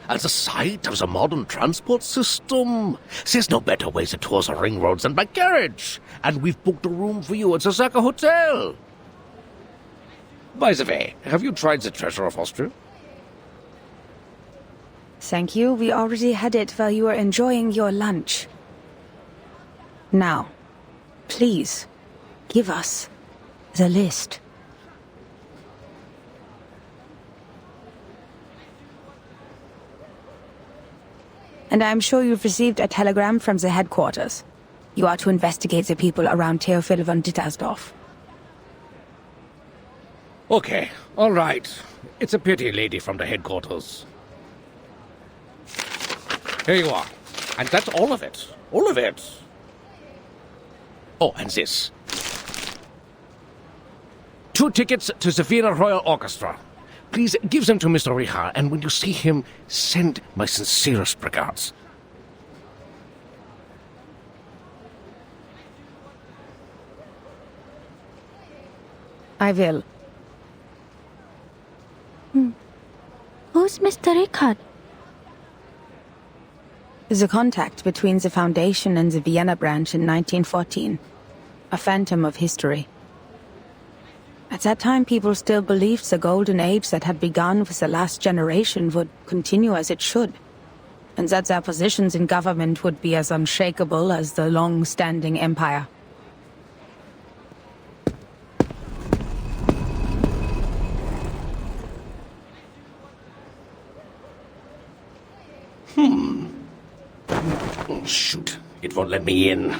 And the sight of the modern transport system? There's no better way to tour the ring roads than by carriage. And we've booked a room for you at the Sacker Hotel. By the way, have you tried the treasure of Austria? Thank you. We already had it while you were enjoying your lunch. Now, please, give us the list. And I'm sure you've received a telegram from the headquarters. You are to investigate the people around Theophil von Dittersdorf. Okay, all right. It's a pity, lady from the headquarters. Here you are. And that's all of it. All of it. Oh, and this. 2 tickets to the Vienna Royal Orchestra. Please give them to Mr. Richard, and when you see him, send my sincerest regards. I will. Who's Mr. Richard? The contact between the Foundation and the Vienna branch in 1914. A phantom of history. At that time, people still believed the golden age that had begun with the last generation would continue as it should, and that their positions in government would be as unshakable as the long-standing empire. Shoot, it won't let me in.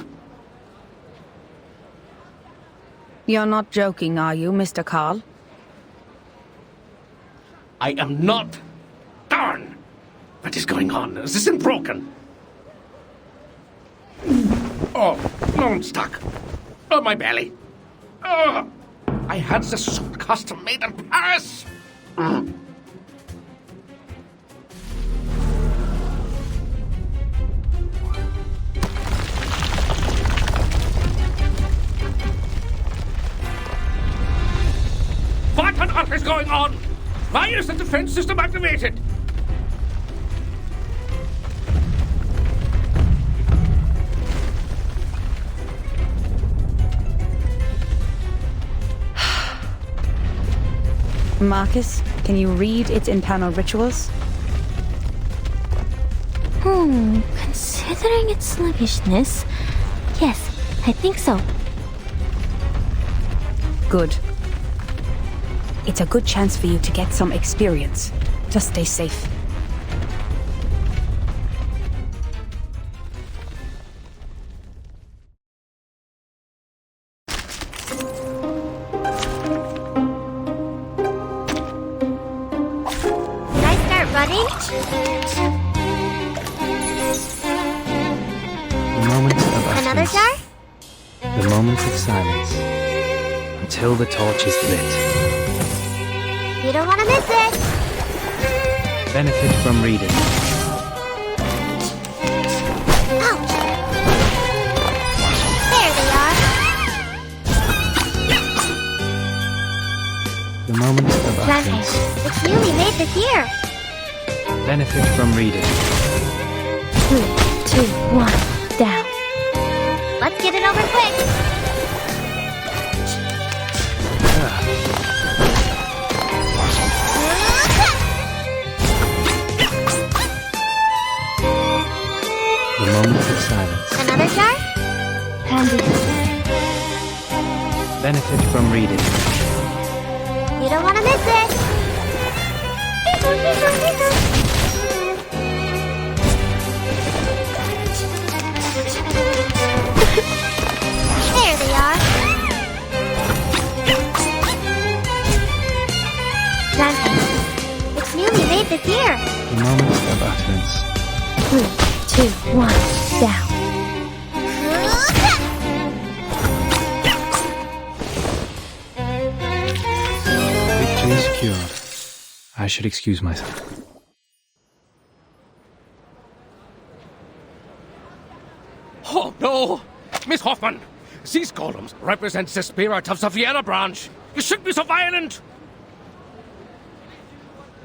You're not joking, are you, Mr. Carl? I am not. Darn! What is going on? Is this thing broken? Oh, no, I'm stuck. Oh, my belly. Oh, I had this suit custom made in Paris. What on earth is going on? Why is the defense system activated? Marcus, can you read its internal rituals? Considering its sluggishness, yes, I think so. Good. It's a good chance for you to get some experience. Just stay safe. Can I start running? The moment of Another utterance. jar? The moment of silence. Until the torch is lit. You don't want to miss it. Benefit from reading. Ouch! There they are. The moment of Planting. utterance. It's newly made this year. Benefit from reading. 3, 2, 1, down. Let's get it over quick. The moment of silence. Another jar? Handy. Benefit from reading. You don't want to miss it. There they are. Planting. It's newly made this year. The moment of utterance. 3, 2, 1, down. Victory is secured. I should excuse myself. Oh, no! Miss Hoffman, these golems represent the spirit of the Vienna branch. You shouldn't be so violent!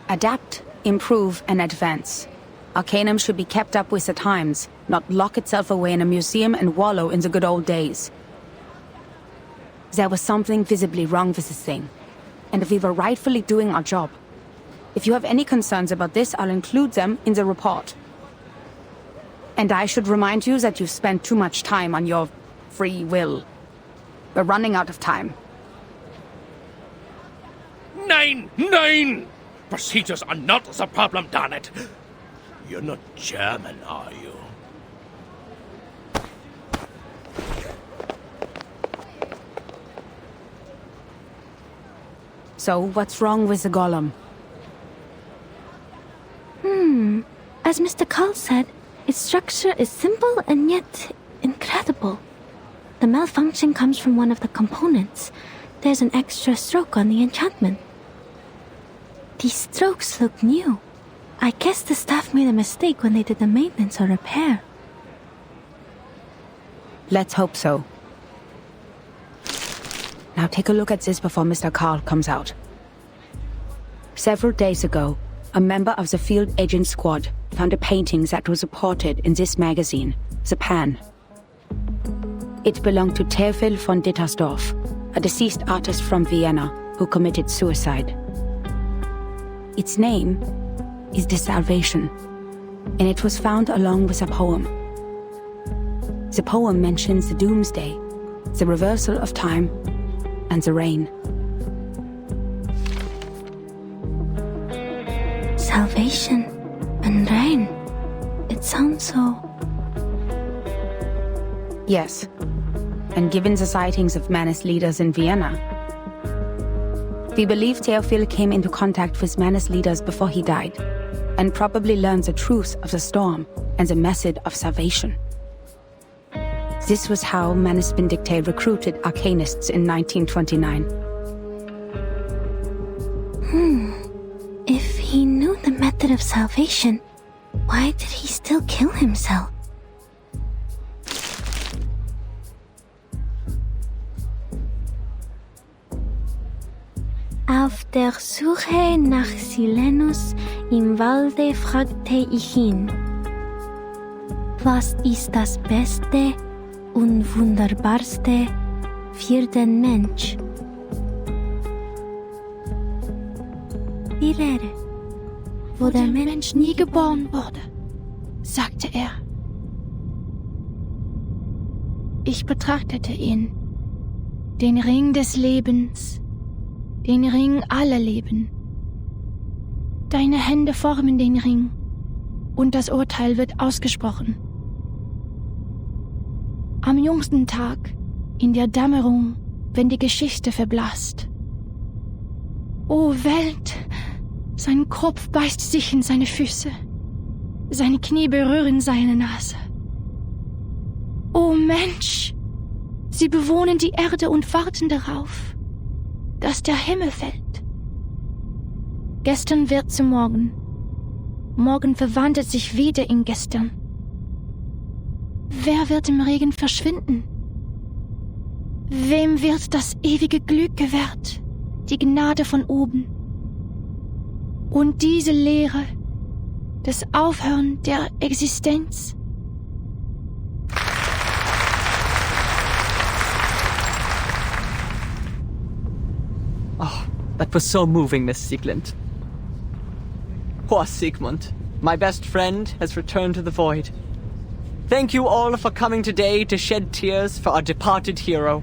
Adapt, improve, and advance. Arcanum should be kept up with the times, not lock itself away in a museum and wallow in the good old days. There was something visibly wrong with this thing, and we were rightfully doing our job. If you have any concerns about this, I'll include them in the report. And I should remind you that you've spent too much time on your free will. We're running out of time. 9! Procedures are not the problem, darn it. You're not German, are you? So, what's wrong with the golem? As Mr. Carl said, its structure is simple and yet incredible. The malfunction comes from one of the components. There's an extra stroke on the enchantment. These strokes look new. I guess the staff made a mistake when they did the maintenance or repair. Let's hope so. Now take a look at this before Mr. Carl comes out. Several days ago, a member of the field agent squad found a painting that was reported in this magazine, The Pan. It belonged to Theophil von Dittersdorf, a deceased artist from Vienna who committed suicide. Its name is The Salvation, and it was found along with a poem. The poem mentions the doomsday, the reversal of time, and the rain. Salvation and rain. That sounds so... Yes. And given the sightings of Manus leaders in Vienna, we believe Theophil came into contact with Manus leaders before he died, and probably learned the truth of the storm and the method of salvation. This was how Manus Vindictae recruited arcanists in 1929. If he knew the method of salvation, why did he still kill himself? Auf der Suche nach Silenus im Walde fragte ich ihn: Was ist das Beste und Wunderbarste für den Mensch? Die Lehre, wo der Mensch nie geboren wurde, sagte er. Ich betrachtete ihn, den Ring des Lebens, den Ring aller Leben. Deine Hände formen den Ring, und das Urteil wird ausgesprochen. Am jüngsten Tag, in der Dämmerung, wenn die Geschichte verblasst. O Welt, sein Kopf beißt sich in seine Füße, seine Knie berühren seine Nase. O Mensch, sie bewohnen die Erde und warten darauf, dass der Himmel fällt. Gestern wird zu morgen. Morgen verwandelt sich wieder in gestern. Wer wird im Regen verschwinden? Wem wird das ewige Glück gewährt, die Gnade von oben? Und diese Lehre, das Aufhören der Existenz? Oh, that was so moving, Miss Sieglind. Poor Sigmund, my best friend, has returned to the void. Thank you all for coming today to shed tears for our departed hero.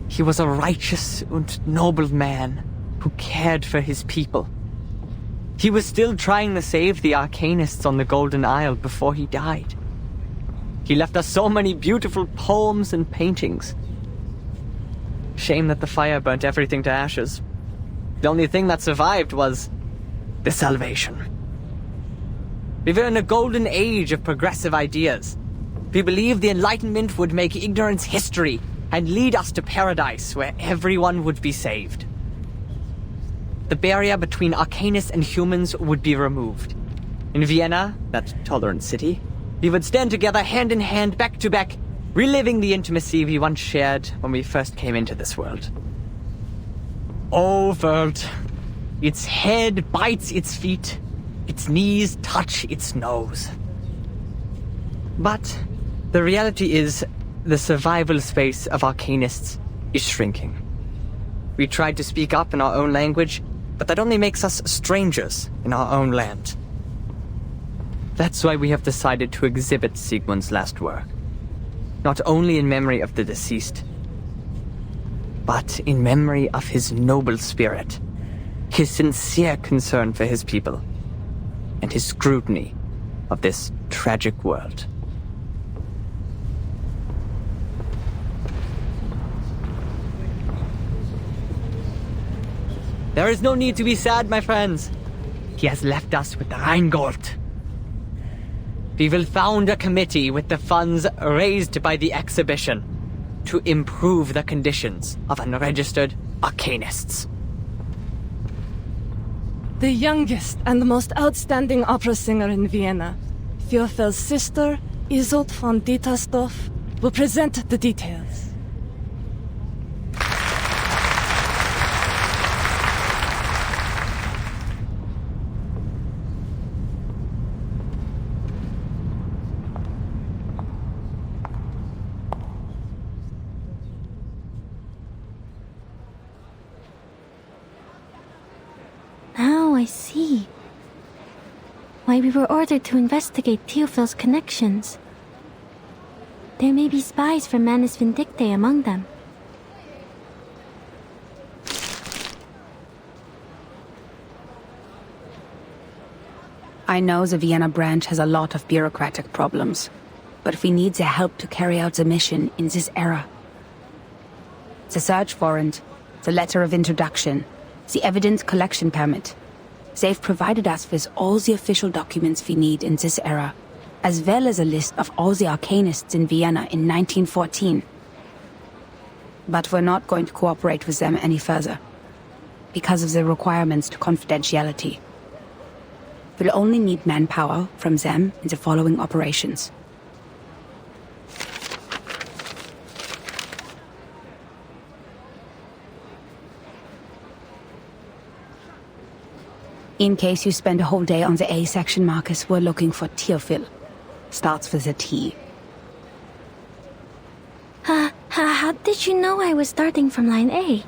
He was a righteous and noble man who cared for his people. He was still trying to save the Arcanists on the Golden Isle before he died. He left us so many beautiful poems and paintings. Shame that the fire burnt everything to ashes. The only thing that survived was the salvation. We were in a golden age of progressive ideas. We believed the Enlightenment would make ignorance history and lead us to paradise where everyone would be saved. The barrier between Arcanists and humans would be removed. In Vienna, that tolerant city, we would stand together hand in hand, back to back, reliving the intimacy we once shared when we first came into this world. Oh, world. Its head bites its feet. Its knees touch its nose. But the reality is, the survival space of Arcanists is shrinking. We tried to speak up in our own language, but that only makes us strangers in our own land. That's why we have decided to exhibit Sigmund's last work. Not only in memory of the deceased, but in memory of his noble spirit, his sincere concern for his people, and his scrutiny of this tragic world. There is no need to be sad, my friends. He has left us with the Rheingold. We will found a committee with the funds raised by the exhibition to improve the conditions of unregistered Arcanists. The youngest and the most outstanding opera singer in Vienna, Theophel's sister, Isolde von Dietersdorf, will present the details. Now I see why we were ordered to investigate Theophel's connections. There may be spies from Manus Vindictae among them. I know the Vienna branch has a lot of bureaucratic problems, but we need the help to carry out the mission in this era. The search warrant, the letter of introduction, the evidence collection permit. They've provided us with all the official documents we need in this era, as well as a list of all the arcanists in Vienna in 1914. But we're not going to cooperate with them any further, because of the requirements to confidentiality. We'll only need manpower from them in the following operations. In case you spend a whole day on the A section, Marcus, we're looking for Teofil. Starts with a T. How did you know I was starting from line A?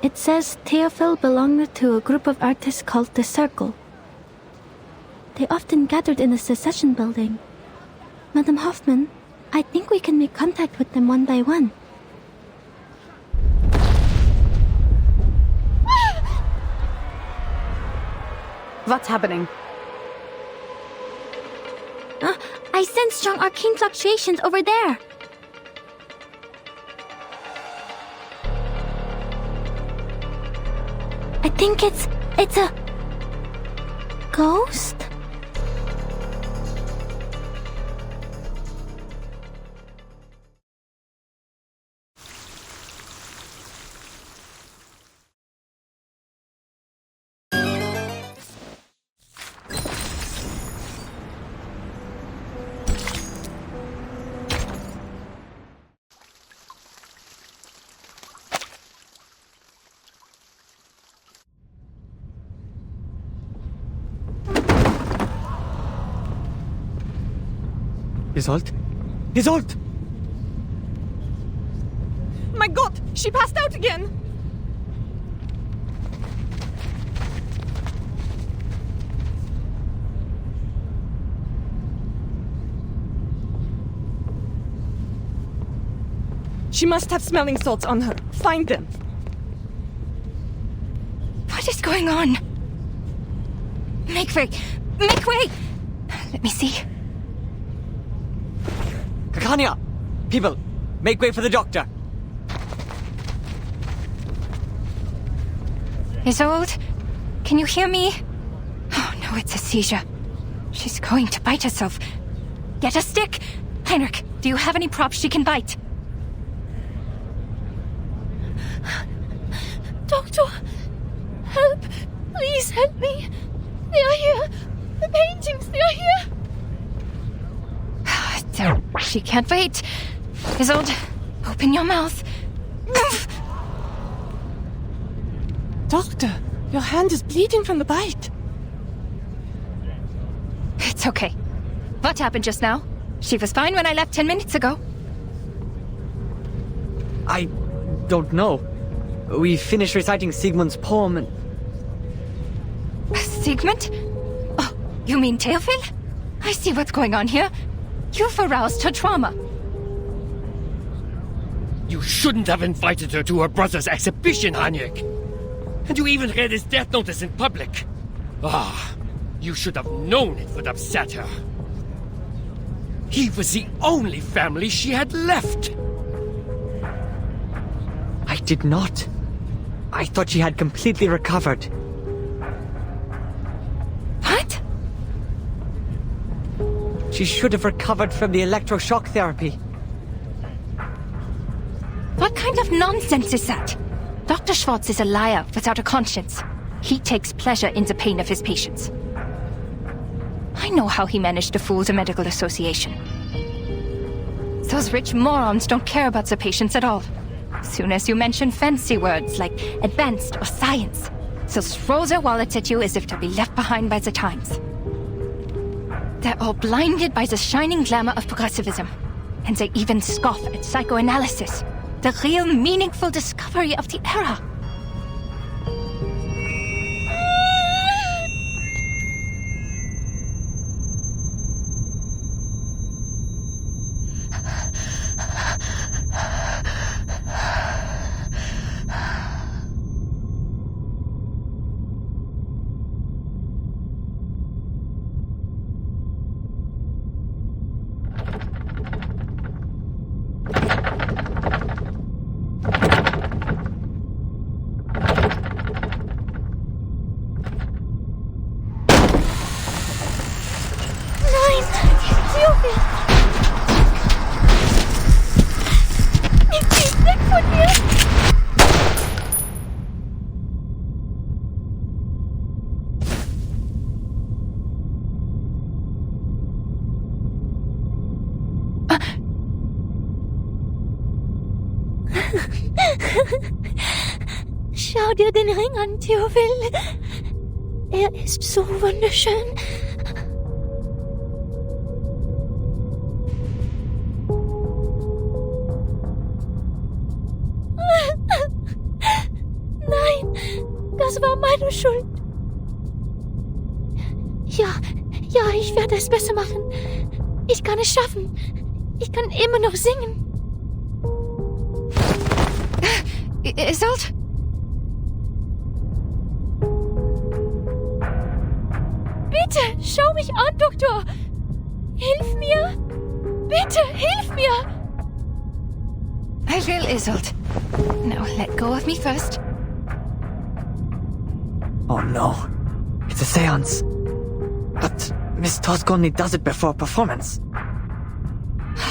It says Teofil belonged to a group of artists called the Circle. They often gathered in the Secession building. Madam Hoffman, I think we can make contact with them one by one. What's happening? I sense strong arcane fluctuations over there. I think it's a ghost? Isolde? Isolde! My God, she passed out again! She must have smelling salts on her. Find them. What is going on? Make way! Make way! Let me see. Kakania! People, make way for the doctor. Isolde, can you hear me? Oh no, it's a seizure. She's going to bite herself. Get a stick! Heinrich, do you have any props she can bite? Doctor, help! Please help me! They are here! The paintings, they are here! She can't wait. Isolde, open your mouth. Doctor, your hand is bleeding from the bite. It's okay. What happened just now? She was fine when I left 10 minutes ago. I don't know. We finished reciting Sigmund's poem and... Sigmund? Oh, you mean Teofil? I see what's going on here. You've aroused her trauma. You shouldn't have invited her to her brother's exhibition, Heinrich. And you even read his death notice in public. You should have known it would upset her. He was the only family she had left. I did not. I thought she had completely recovered. What? She should have recovered from the electroshock therapy. What kind of nonsense is that? Dr. Schwartz is a liar without a conscience. He takes pleasure in the pain of his patients. I know how he managed to fool the medical association. Those rich morons don't care about the patients at all. As soon as you mention fancy words like advanced or science, they'll throw their wallets at you as if to be left behind by the times. They're all blinded by the shining glamour of progressivism. And they even scoff at psychoanalysis, the real meaningful discovery of the era. Schau dir den Ring an, Theophil. Er ist so wunderschön. Nein, das war meine Schuld. Ja, ich werde es besser machen. Ich kann es schaffen. Ich kann immer noch singen. Isolde? Bitte, schau mich an, Doktor. Hilf mir. Bitte, hilf mir. I will, Isolde. Now let go of me first. Oh no. It's a seance. But Miss Tosconi does it before a performance.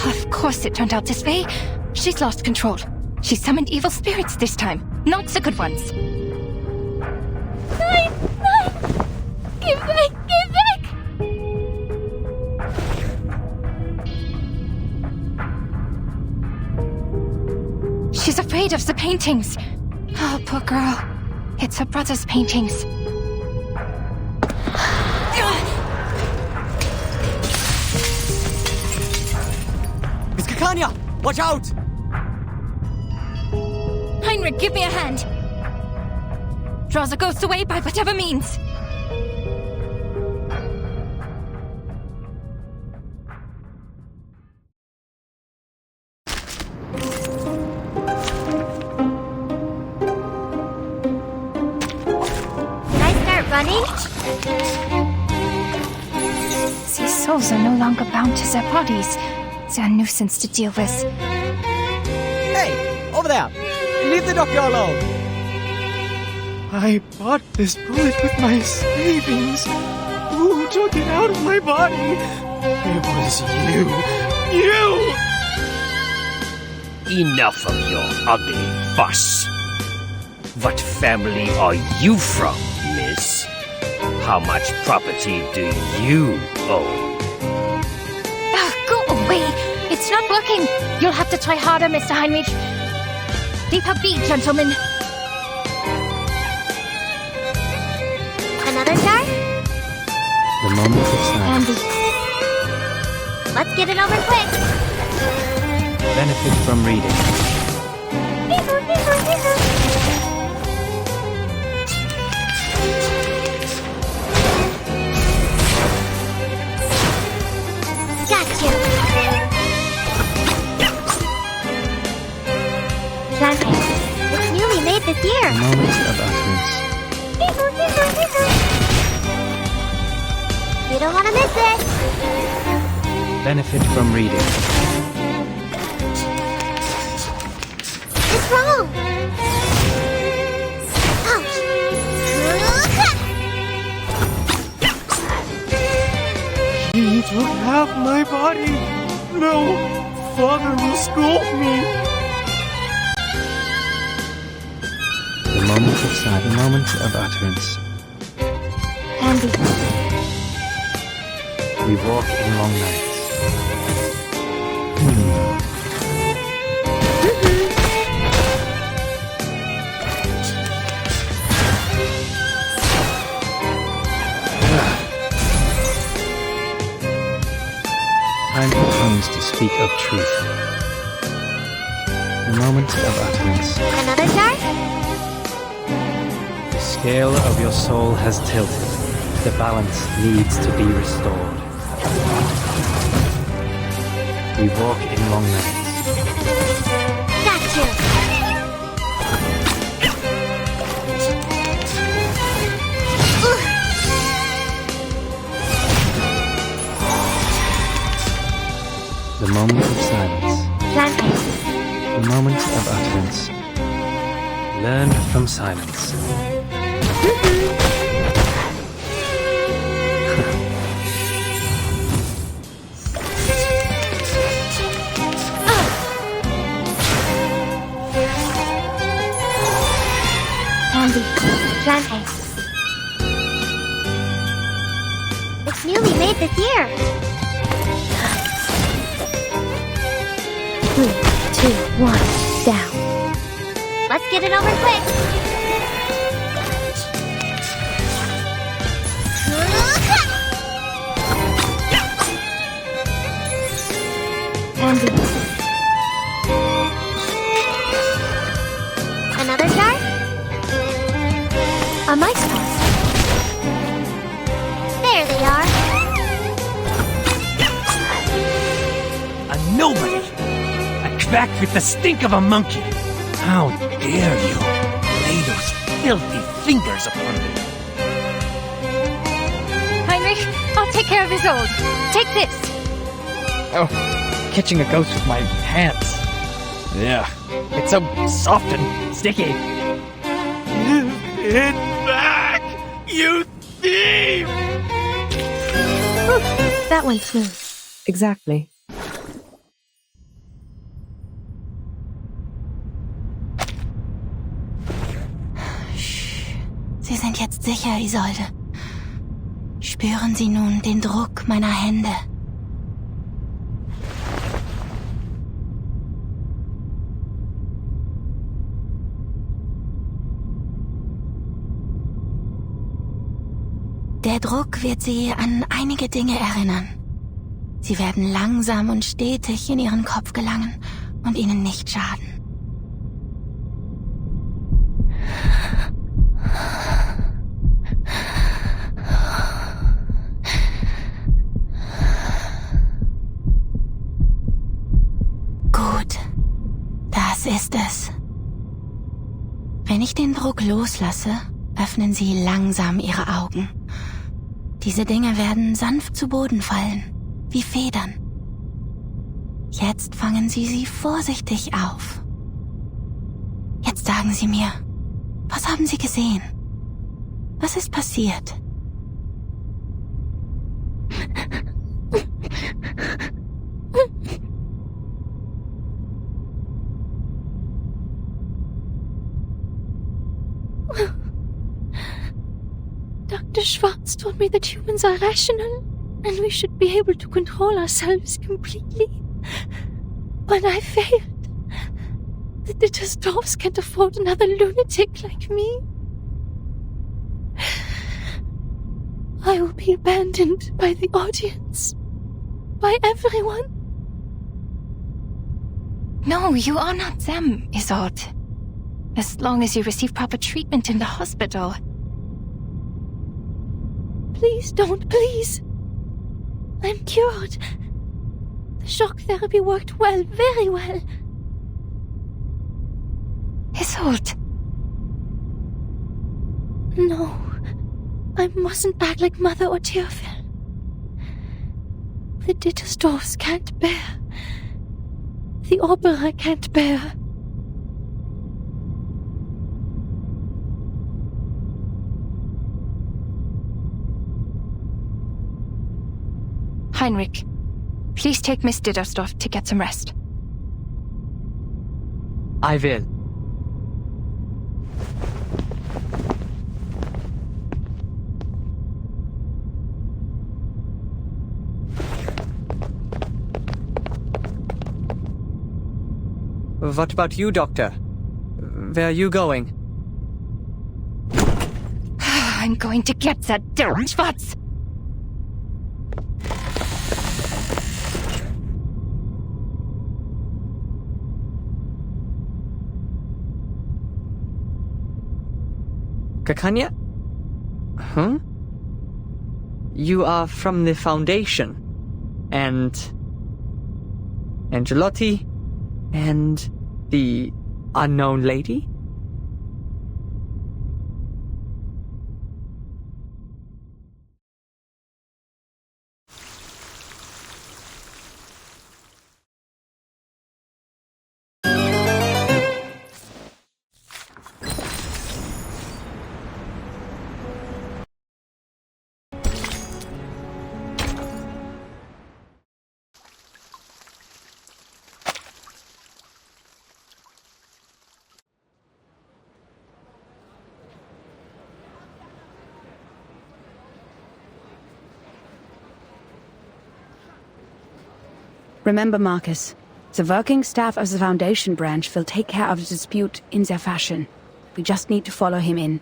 Of course it turned out this way. She's lost control. She summoned evil spirits this time, not the good ones. Nein, nein. Geh weg, geh weg. She's afraid of the paintings. Oh, poor girl. It's her brother's paintings. Miss Kikania, watch out! Heinrich, give me a hand. Draw the ghost away by whatever means. Running? These souls are no longer bound to their bodies. They're a nuisance to deal with. Hey, over there! Leave the doctor alone! I bought this bullet with my savings. Who took it out of my body? It was you. You! Enough of your ugly fuss. What family are you from, miss? How much property do you own? Go away! It's not working! You'll have to try harder, Mr. Heinrich. Leave her be, gentlemen. Another jar? The moment of silence. Andy. Let's get it over quick. Benefit from reading. Got you. It's newly made this year. A moment of utterance. You don't want to miss it. Benefit from reading. It's wrong. Ouch. He took half my body. No, Father will scold me. The moment of silence. The moment of utterance. Andy. We walk in long nights. Time comes to speak of truth. The moment of utterance. Another jar? The scale of your soul has tilted. The balance needs to be restored. We walk in long nights. Got you. The moment of silence. Planting. The moment of utterance. Learn from silence. Andy. Planting. It's newly made this year. 3, 2, 1, down. get it over quick. Handy. Another star? A mice paw. There they are. A nobody! A quack with the stink of a monkey! How dare you lay those filthy fingers upon me! Heinrich, I'll take care of Isolde. Take this. Oh, catching a ghost with my hands. Yeah, it's so soft and sticky. Give it back, you thief! Whew, that went smooth. Exactly. Sie sind jetzt sicher, Isolde. Spüren Sie nun den Druck meiner Hände. Der Druck wird Sie an einige Dinge erinnern. Sie werden langsam und stetig in Ihren Kopf gelangen und Ihnen nicht schaden. Gut, das ist es. Wenn ich den Druck loslasse, öffnen Sie langsam Ihre Augen. Diese Dinge werden sanft zu Boden fallen, wie Federn. Jetzt fangen Sie sie vorsichtig auf. Jetzt sagen Sie mir, was haben Sie gesehen? Was ist passiert? Dr. Schwartz told me that humans are rational and we should be able to control ourselves completely. But I failed. The Dittersdorfs can't afford another lunatic like me. I will be abandoned by the audience. By everyone. No, you are not them, Isolde. As long as you receive proper treatment in the hospital. Please don't, please. I'm cured. The shock therapy worked well, very well. Isolde. No, I mustn't act like Mother or Teofil. The Dittersdorfs can't bear. The opera can't bear. Heinrich, please take Miss Dittersdorf to get some rest. I will. What about you, Doctor? Where are you going? I'm going to get that Derek Schwartz! Kakanya? Huh? You are from the Foundation. And Angelotti? And the unknown lady? Remember, Marcus, The working staff of the Foundation branch will take care of the dispute in their fashion. We just need to follow him in.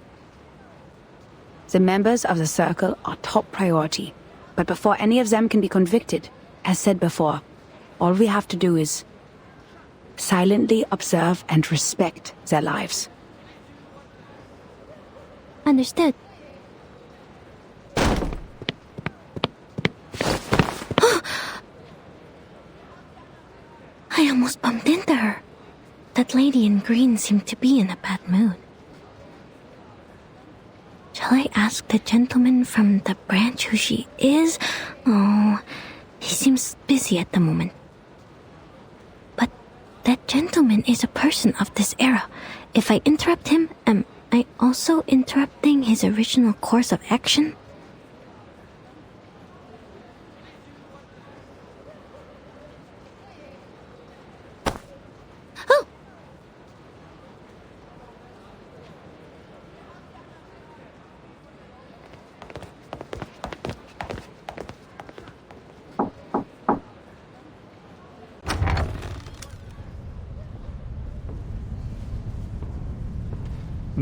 The members of the Circle are top priority, but before any of them can be convicted, as said before, all we have to do is silently observe and respect their lives. Understood. I almost bumped into her. That lady in green seemed to be in a bad mood. Shall I ask the gentleman from the branch who she is? Oh, he seems busy at the moment. But that gentleman is a person of this era. If I interrupt him, am I also interrupting his original course of action?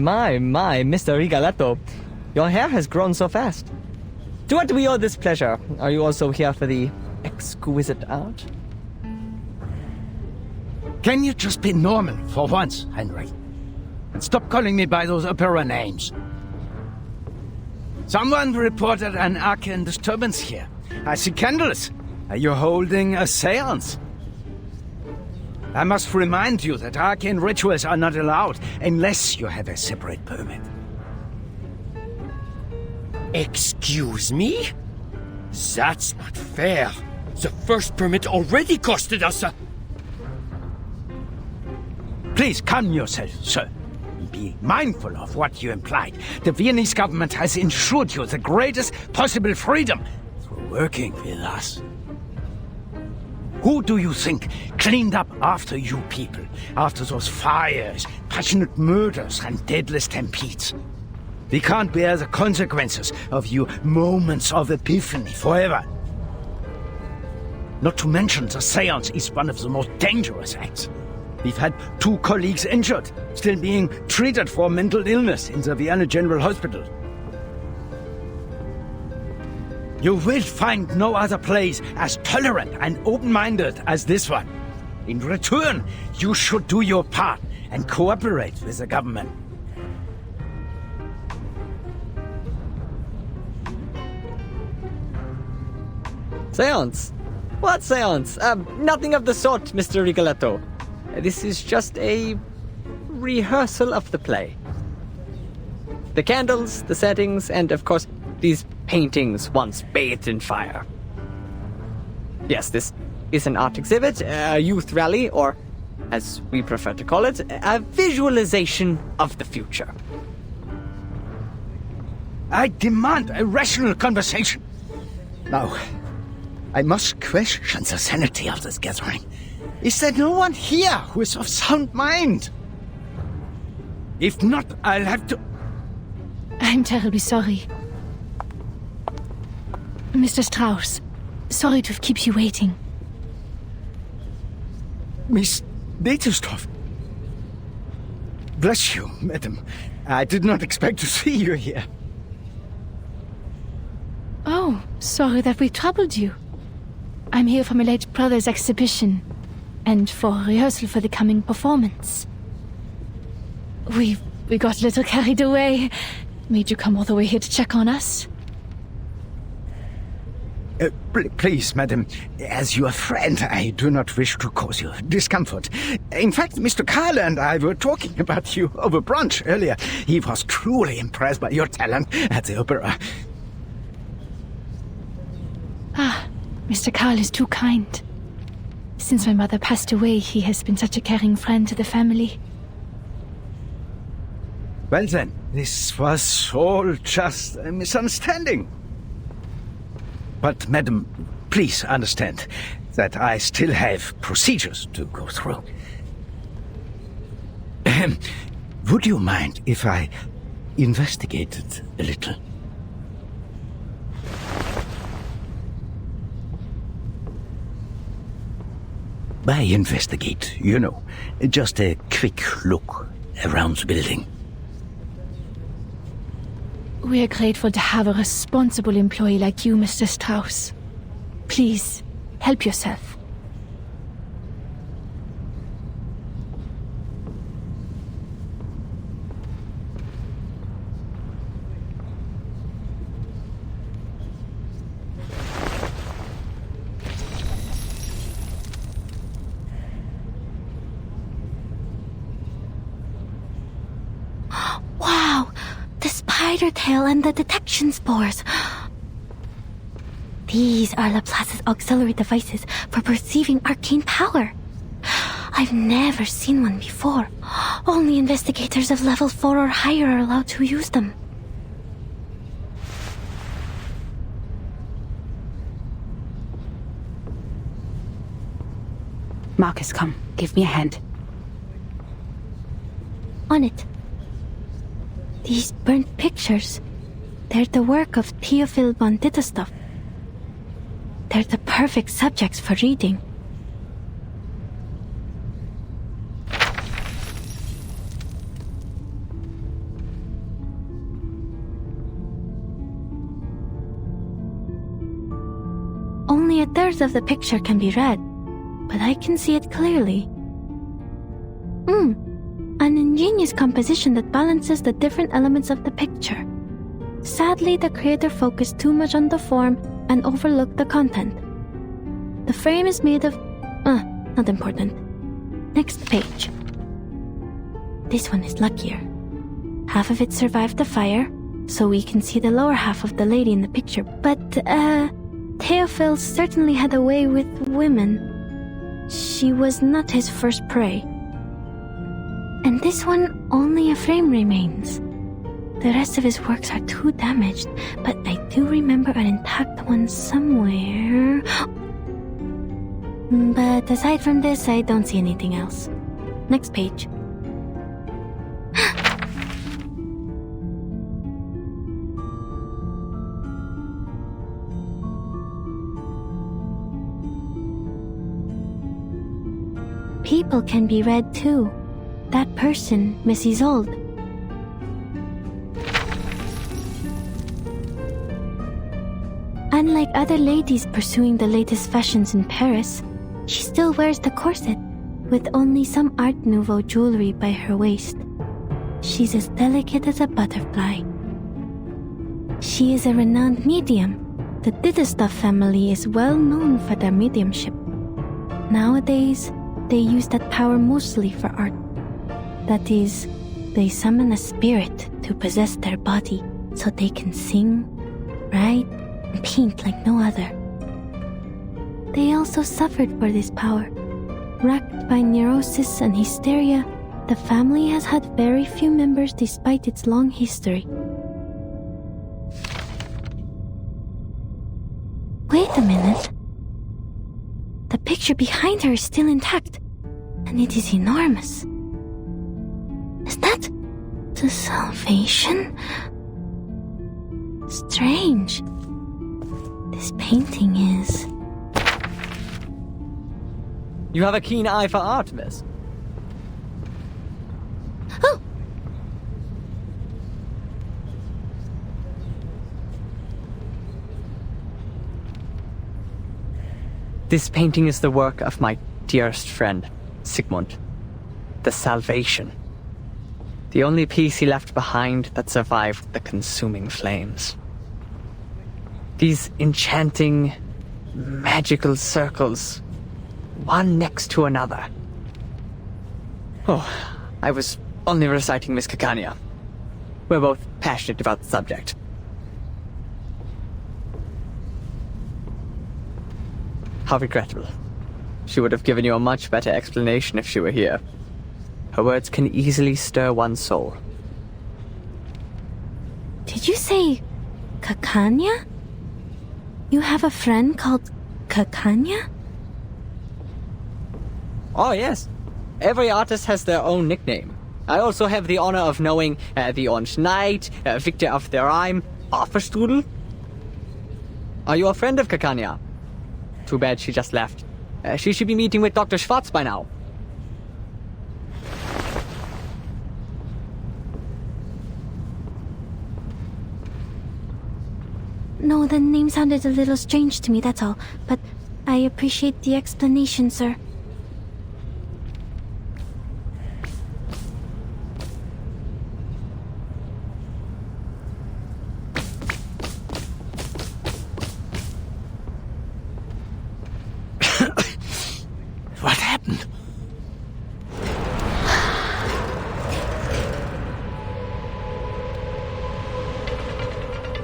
My, Mr. Rigoletto. Your hair has grown so fast. To what do we owe this pleasure? Are you also here for the exquisite art? Can you just be normal for once, Henry? And stop calling me by those opera names. Someone reported an arcane disturbance here. I see candles. Are you holding a seance? I must remind you that arcane rituals are not allowed unless you have a separate permit. Excuse me? That's not fair. The first permit already costed us a... Please calm yourself, sir. Be mindful of what you implied. The Viennese government has ensured you the greatest possible freedom through working with us. Who do you think cleaned up after you people? After those fires, passionate murders, and deadless stampedes? We can't bear the consequences of your moments of epiphany forever. Not to mention the seance is one of the most dangerous acts. We've had 2 colleagues injured, still being treated for mental illness in the Vienna General Hospital. You will find no other place as tolerant and open-minded as this one. In return, you should do your part and cooperate with the government. Seance? What seance? Nothing of the sort, Mr. Rigoletto. This is just a rehearsal of the play. The candles, the settings, and of course, these paintings once bathed in fire. Yes, this is an art exhibit, a youth rally, or, as we prefer to call it, a visualization of the future. I demand a rational conversation. Now, I must question the sanity of this gathering. Is there no one here who is of sound mind? If not, I'll have to... I'm terribly sorry. Mr. Strauss, sorry to keep you waiting. Miss Netelstorff. Bless you, madam. I did not expect to see you here. Oh, sorry that we troubled you. I'm here for my late brother's exhibition, and for rehearsal for the coming performance. We got a little carried away. Made you come all the way here to check on us. Please, madam, as your friend, I do not wish to cause you discomfort. In fact, Mr. Carl and I were talking about you over brunch earlier. He was truly impressed by your talent at the opera. Ah, Mr. Carl is too kind. Since my mother passed away, he has been such a caring friend to the family. Well then, this was all just a misunderstanding. But, madam, please understand that I still have procedures to go through. Would you mind if I investigated a little? By investigate, you know, just a quick look around the building. We're grateful to have a responsible employee like you, Mr. Strauss. Please, help yourself. Wow! The spider tail and the detection spores. These are Laplace's auxiliary devices for perceiving arcane power. I've never seen one before. Only investigators of level 4 or higher are allowed to use them. Marcus, come. Give me a hand. On it. These burnt pictures, they're the work of Theophil von Dittesdorf. They're the perfect subjects for reading. Only a third of the picture can be read, but I can see it clearly. An ingenious composition that balances the different elements of the picture. Sadly, the creator focused too much on the form and overlooked the content. The frame is made of... not important. Next page. This one is luckier. Half of it survived the fire, so we can see the lower half of the lady in the picture. But, Theophil certainly had a way with women. She was not his first prey. And this one, only a frame remains. The rest of his works are too damaged, but I do remember an intact one somewhere. But aside from this, I don't see anything else. Next page. People can be read too. That person, Miss Isolde. Unlike other ladies pursuing the latest fashions in Paris, she still wears the corset, with only some Art Nouveau jewelry by her waist. She's as delicate as a butterfly. She is a renowned medium. The Dittesdorf family is well known for their mediumship. Nowadays, they use that power mostly for art. That is, they summon a spirit to possess their body so they can sing, write, and paint like no other. They also suffered for this power. Racked by neurosis and hysteria, the family has had very few members despite its long history. Wait a minute. The picture behind her is still intact, and it is enormous. Is that the Salvation? Strange. This painting is... You have a keen eye for art, miss. Oh! This painting is the work of my dearest friend, Sigmund. The Salvation. The only piece he left behind that survived the consuming flames. These enchanting, magical circles, one next to another. Oh, I was only reciting Miss Caccania. We're both passionate about the subject. How regrettable. She would have given you a much better explanation if she were here. Her words can easily stir one's soul. Did you say Caccania? You have a friend called Caccania? Oh, yes. Every artist has their own nickname. I also have the honor of knowing the Orange Knight, Victor of the Rhyme, Offerstrudel. Are you a friend of Caccania? Too bad she just left. She should be meeting with Dr. Schwartz by now. No, the name sounded a little strange to me, that's all. But I appreciate the explanation, sir. What happened?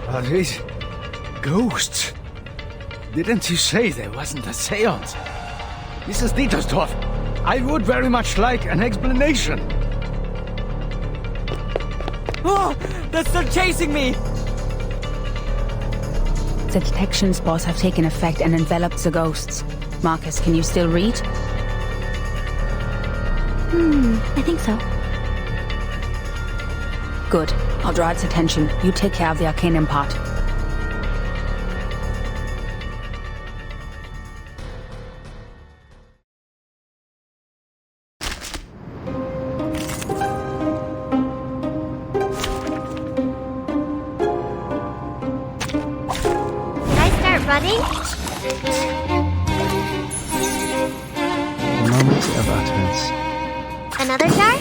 Are these ghosts? Didn't you say there wasn't a seance? Mrs. Dietersdorf, I would very much like an explanation. Oh, they're still chasing me! The detection spores have taken effect and enveloped the ghosts. Marcus, can you still read? I think so. Good. I'll draw its attention. You take care of the arcanum part. Can I start running? A moment of utterance. Another jar?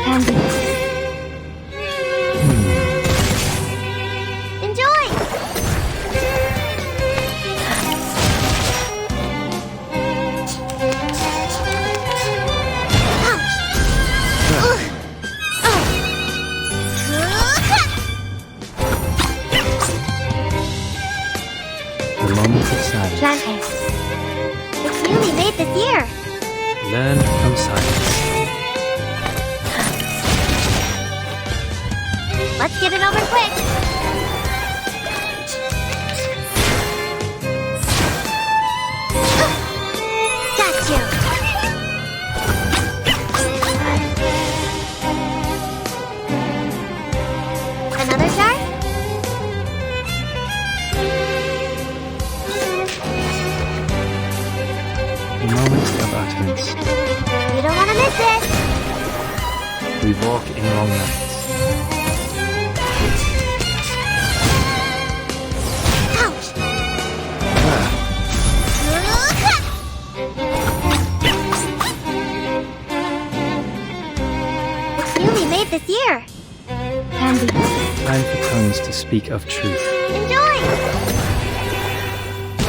Candy. Enjoy! A moment of silence. Plantes. It's newly made this year. Learn from silence. Let's get it over quick. Got you. Another jar? A moment of utterance. You don't want to miss it. We walk in long nights. Ouch! It's newly made this year. Candy. Time for tongues to speak of truth. Enjoy!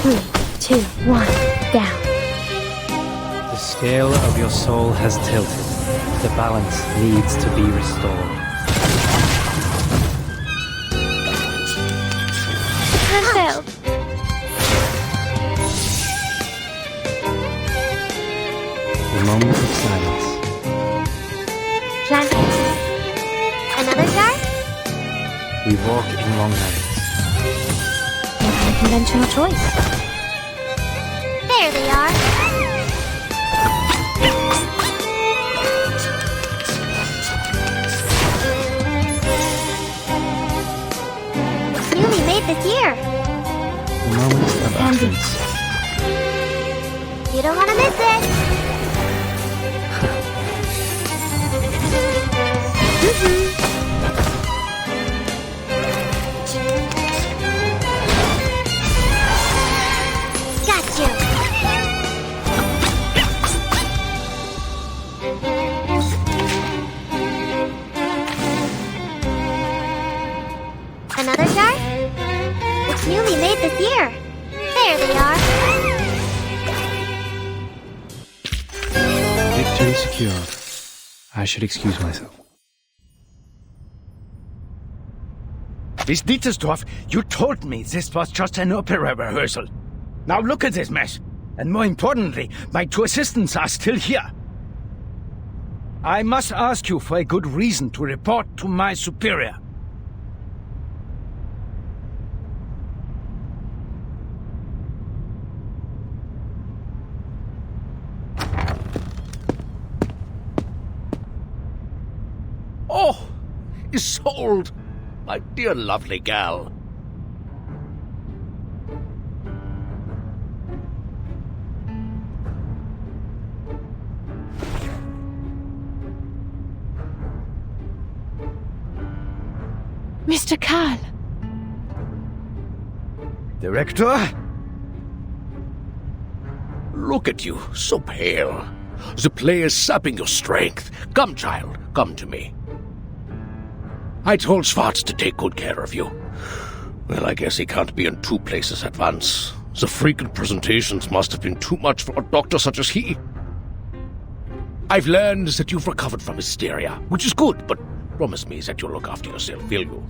3, 2, 1, down. The scale of your soul has tilted. The balance needs to be restored. Failed. A moment of silence. Plantes. Another jar? We walk in long nights. Unconventional choice. There they are. It's newly made this year. A moment of utterance. You don't want to miss it. Got you. Another jar? It's newly made this year. There they are. Victory secured. I should excuse myself. Miss Dietersdorf, you told me this was just an opera rehearsal. Now look at this mess. And more importantly, my 2 assistants are still here. I must ask you for a good reason to report to my superior. Oh, Isolde, my dear lovely gal. Mr. Karl. Director? Look at you, so pale. The play is sapping your strength. Come, child, come to me. I told Schwartz to take good care of you. Well, I guess he can't be in two places at once. The frequent presentations must have been too much for a doctor such as he. I've learned that you've recovered from hysteria, which is good, but promise me that you'll look after yourself, will you?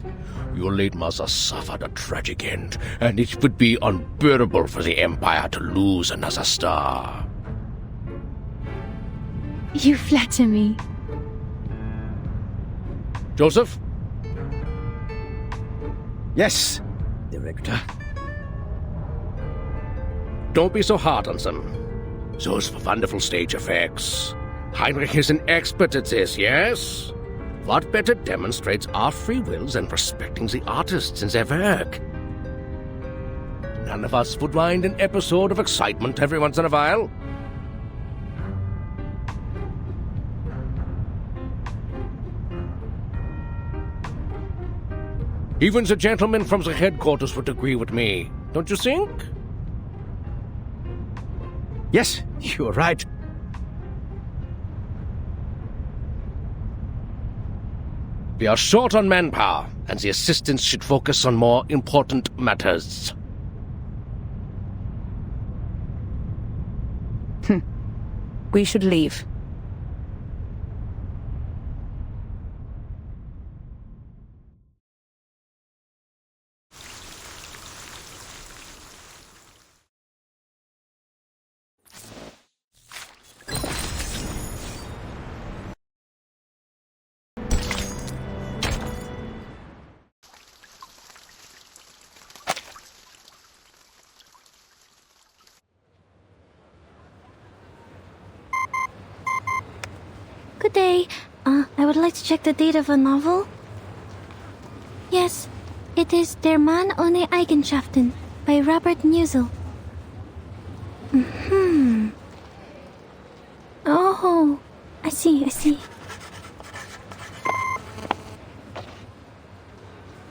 Your late mother suffered a tragic end, and it would be unbearable for the Empire to lose another star. You flatter me. Joseph? Yes, Director. Don't be so hard on them. Those were wonderful stage effects. Heinrich is an expert at this, yes? What better demonstrates our free will than respecting the artists and their work? None of us would mind an episode of excitement every once in a while. Even the gentlemen from the headquarters would agree with me, don't you think? Yes, you're right. We are short on manpower, and the assistants should focus on more important matters. We should leave. Good day. I would like to check the date of a novel. Yes, it is Der Mann ohne Eigenschaften by Robert Musil. Oh, I see.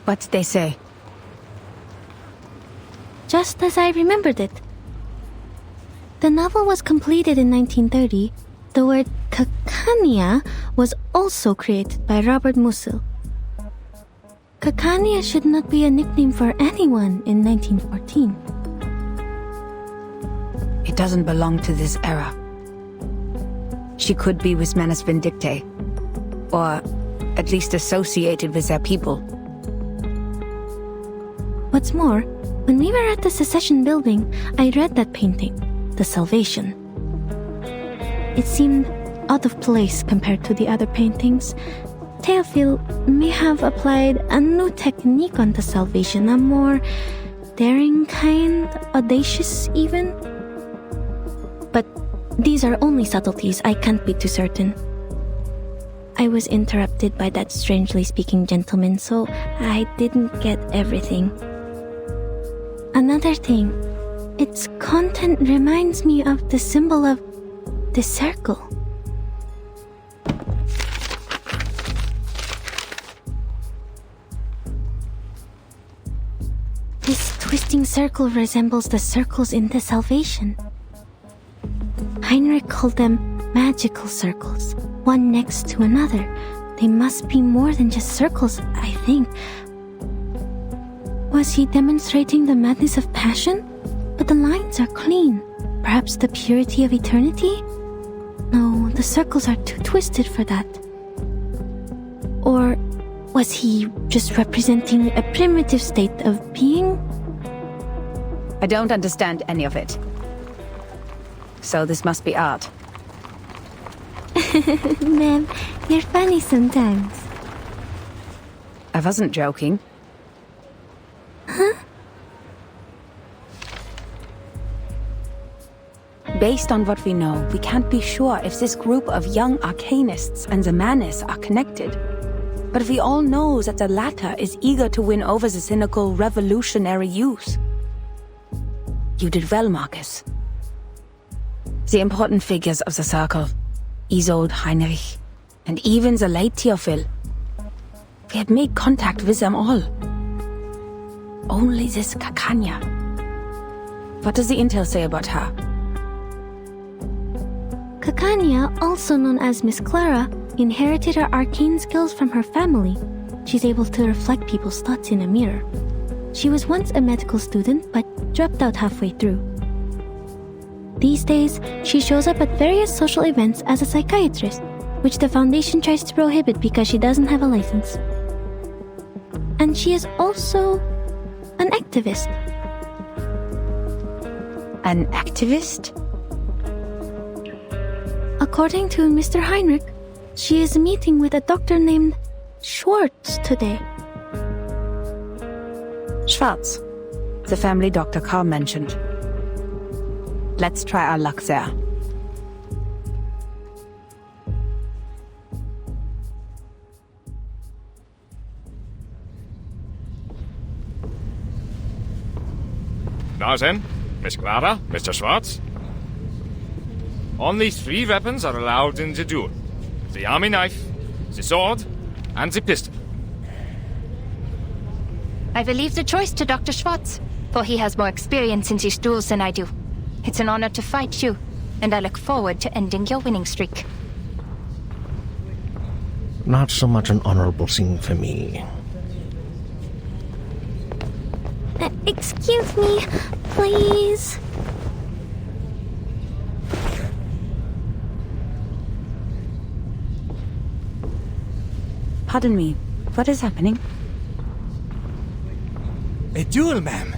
What did they say? Just as I remembered it. The novel was completed in 1930. The word Cacania was also created by Robert Musil. Cacania should not be a nickname for anyone in 1914. It doesn't belong to this era. She could be with Manus Vindictae, or at least associated with their people. What's more, when we were at the Secession building, I read that painting, The Salvation. It seemed out of place compared to the other paintings. Théophile may have applied a new technique on the Salvation, a more daring kind, audacious even. But these are only subtleties, I can't be too certain. I was interrupted by that strangely speaking gentleman, so I didn't get everything. Another thing, its content reminds me of the symbol of the circle. This twisting circle resembles the circles in the Salvation. Heinrich called them magical circles, one next to another. They must be more than just circles, I think. Was he demonstrating the madness of passion? But the lines are clean. Perhaps the purity of eternity? No, the circles are too twisted for that. Or was he just representing a primitive state of being? I don't understand any of it. So this must be art. Ma'am, you're funny sometimes. I wasn't joking. Huh? Based on what we know, we can't be sure if this group of young arcanists and the Manus are connected. But we all know that the latter is eager to win over the cynical revolutionary youth. You did well, Marcus. The important figures of the circle, Isolde, Heinrich, and even the late Théophile. We had made contact with them all. Only this Kakanya. What does the intel say about her? Kakanya, also known as Miss Clara, inherited her arcane skills from her family. She's able to reflect people's thoughts in a mirror. She was once a medical student, but dropped out halfway through. These days, she shows up at various social events as a psychiatrist, which the Foundation tries to prohibit because she doesn't have a license. And she is also an activist. An activist? According to Mr. Heinrich, she is meeting with a doctor named Schwartz today. Schwartz, the family doctor Carl mentioned. Let's try our luck there. Now then, Miss Clara, Mr. Schwartz. Only 3 weapons are allowed in the duel. The army knife, the sword, and the pistol. I will leave the choice to Dr. Schwartz, for he has more experience in these duels than I do. It's an honor to fight you, and I look forward to ending your winning streak. Not so much an honorable scene for me. Excuse me, please. Pardon me, what is happening? A duel, ma'am.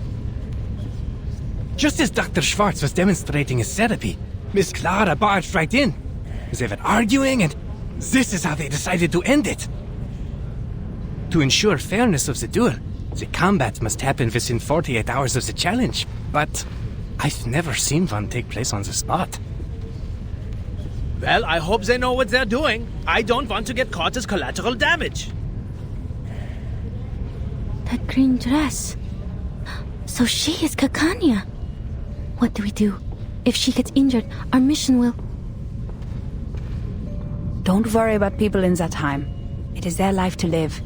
Just as Dr. Schwartz was demonstrating his therapy, Miss Clara barged right in. They were arguing, and this is how they decided to end it. To ensure fairness of the duel, the combat must happen within 48 hours of the challenge, but I've never seen one take place on the spot. Well, I hope they know what they're doing. I don't want to get caught as collateral damage. That green dress. So she is Kakanya. What do we do? If she gets injured, our mission will... Don't worry about people in that time. It is their life to live.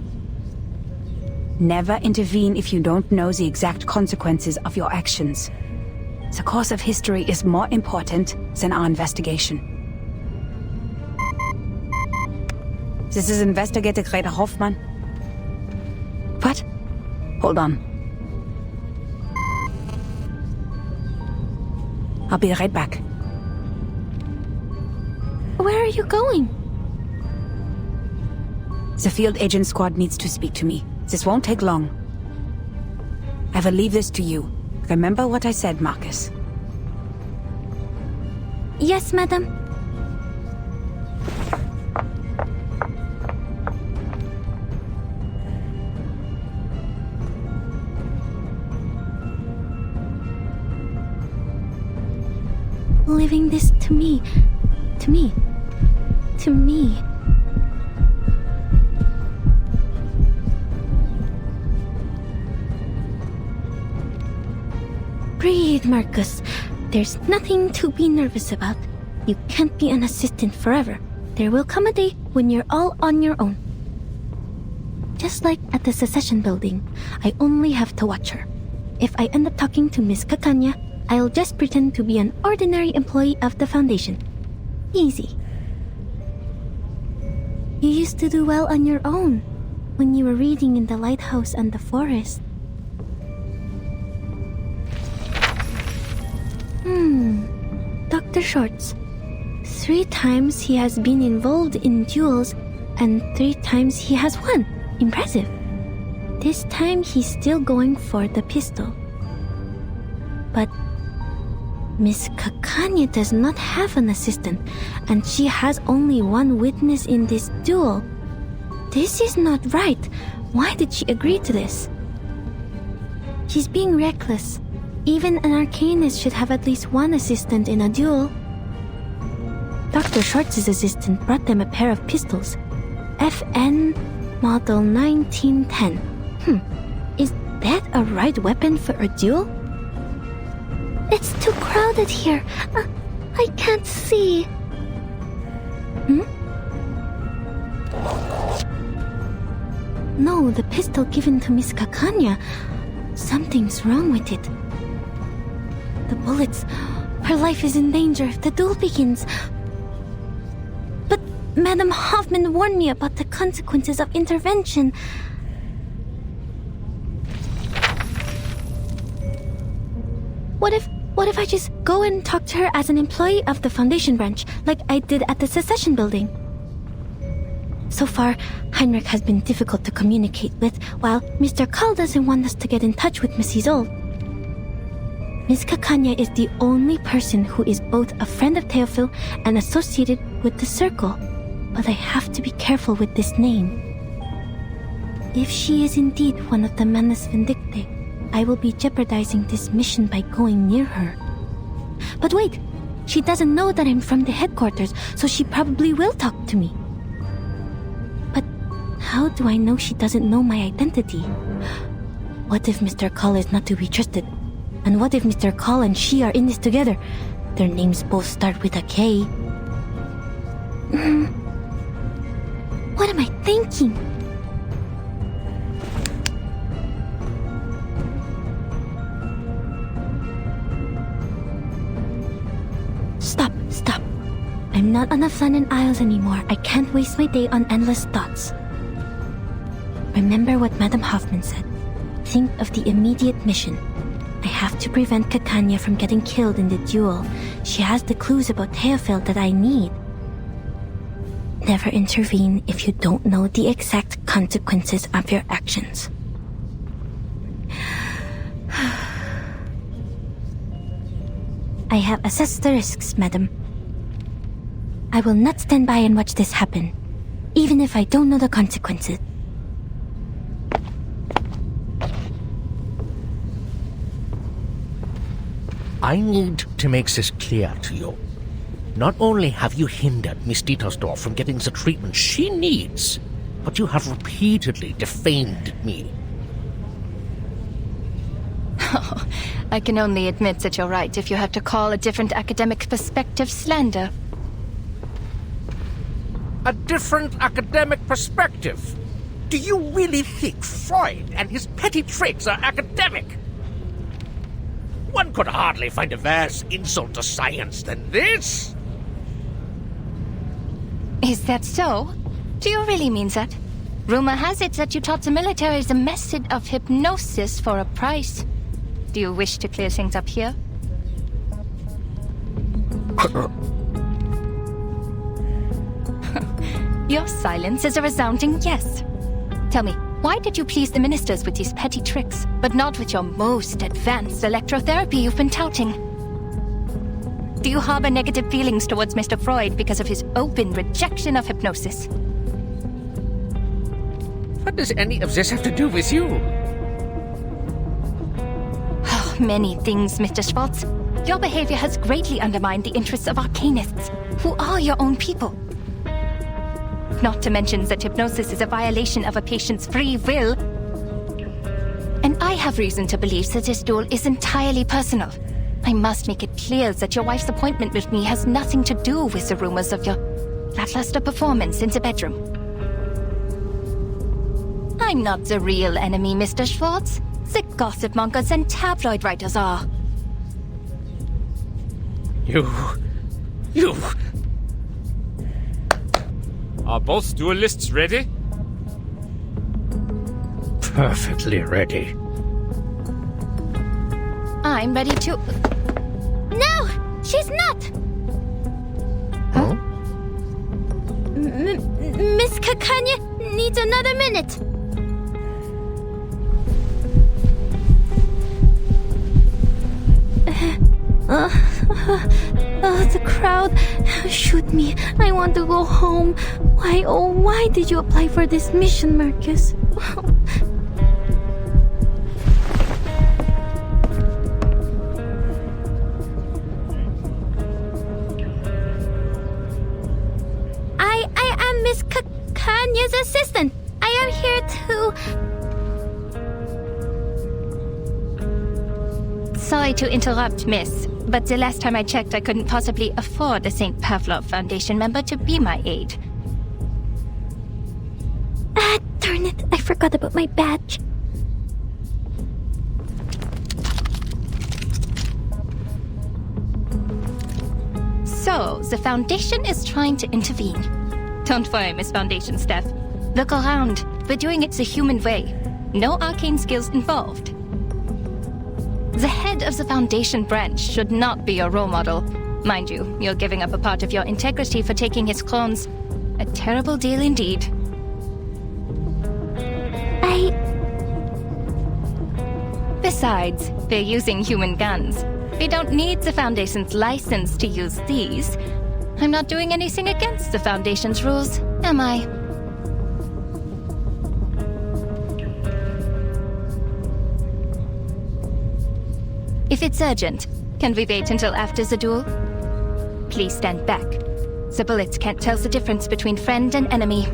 Never intervene if you don't know the exact consequences of your actions. The course of history is more important than our investigation. This is Investigator Greta Hoffman. What? Hold on. I'll be right back. Where are you going? The field agent squad needs to speak to me. This won't take long. I will leave this to you. Remember what I said, Marcus. Yes, madam. Leaving this to me. To me. To me. Breathe, Marcus. There's nothing to be nervous about. You can't be an assistant forever. There will come a day when you're all on your own. Just like at the Secession building, I only have to watch her. If I end up talking to Miss Kakanya, I'll just pretend to be an ordinary employee of the Foundation. Easy. You used to do well on your own when you were reading in the lighthouse and the forest. Dr. Schwartz. 3 times he has been involved in duels, and 3 times he has won. Impressive. This time he's still going for the pistol. But Miss Kakanya does not have an assistant, and she has only 1 witness in this duel. This is not right. Why did she agree to this? She's being reckless. Even an arcanist should have at least 1 assistant in a duel. Dr. Schwartz's assistant brought them a pair of pistols. FN Model 1910. Is that a right weapon for a duel? It's too crowded here. I can't see. No, the pistol given to Miss Kakanya. Something's wrong with it. The bullets. Her life is in danger if the duel begins. But Madam Hoffman warned me about the consequences of intervention. What if I just go and talk to her as an employee of the Foundation branch, like I did at the Secession building? So far, Heinrich has been difficult to communicate with, while Mr. Call doesn't want us to get in touch with Miss Isolde. Miss Kakanya is the only person who is both a friend of Theophil and associated with the Circle, but I have to be careful with this name. If she is indeed one of the Manus Vindictae, I will be jeopardizing this mission by going near her. But wait, she doesn't know that I'm from the headquarters, so she probably will talk to me. But how do I know she doesn't know my identity? What if Mr. Call is not to be trusted? And what if Mr. Call and she are in this together? Their names both start with a K. What am I thinking? Stop. I'm not on the Flannan Isles anymore. I can't waste my day on endless thoughts. Remember what Madam Hoffman said. Think of the immediate mission. I have to prevent Kakanya from getting killed in the duel. She has the clues about Theophil that I need. Never intervene if you don't know the exact consequences of your actions. I have assessed the risks, madam. I will not stand by and watch this happen, even if I don't know the consequences. I need to make this clear to you. Not only have you hindered Miss Dietersdorf from getting the treatment she needs, but you have repeatedly defamed me. Oh, I can only admit that you're right if you have to call a different academic perspective slander. A different academic perspective? Do you really think Freud and his petty tricks are academic? One could hardly find a worse insult to science than this. Is that so? Do you really mean that? Rumor has it that you taught the military the method of hypnosis for a price. Do you wish to clear things up here? Your silence is a resounding yes. Tell me, why did you please the ministers with these petty tricks, but not with your most advanced electrotherapy you've been touting? Do you harbor negative feelings towards Mr. Freud because of his open rejection of hypnosis? What does any of this have to do with you? Oh, many things, Mr. Schwartz. Your behavior has greatly undermined the interests of arcanists, who are your own people. Not to mention that hypnosis is a violation of a patient's free will. And I have reason to believe that this duel is entirely personal. I must make it clear that your wife's appointment with me has nothing to do with the rumors of your lackluster performance in the bedroom. I'm not the real enemy, Mr. Schwartz. The gossip mongers and tabloid writers are. You... Are both duelists ready? Perfectly ready. I'm ready to... No! She's not! Huh? Miss Kakanya needs another minute. The crowd. Shoot me. I want to go home. Why did you apply for this mission, Marcus? I am Miss Kanya's assistant. I am here to... Sorry to interrupt, miss, but the last time I checked, I couldn't possibly afford a St. Pavlov Foundation member to be my aide. Darn it, I forgot about my badge. So, the Foundation is trying to intervene. Don't worry, Miss Foundation staff. Look around. We're doing it the human way. No arcane skills involved. The head of the Foundation branch should not be your role model. Mind you, you're giving up a part of your integrity for taking his clones. A terrible deal indeed. Besides, they're using human guns. We don't need the Foundation's license to use these. I'm not doing anything against the Foundation's rules, am I? If it's urgent, can we wait until after the duel? Please stand back. The bullets can't tell the difference between friend and enemy.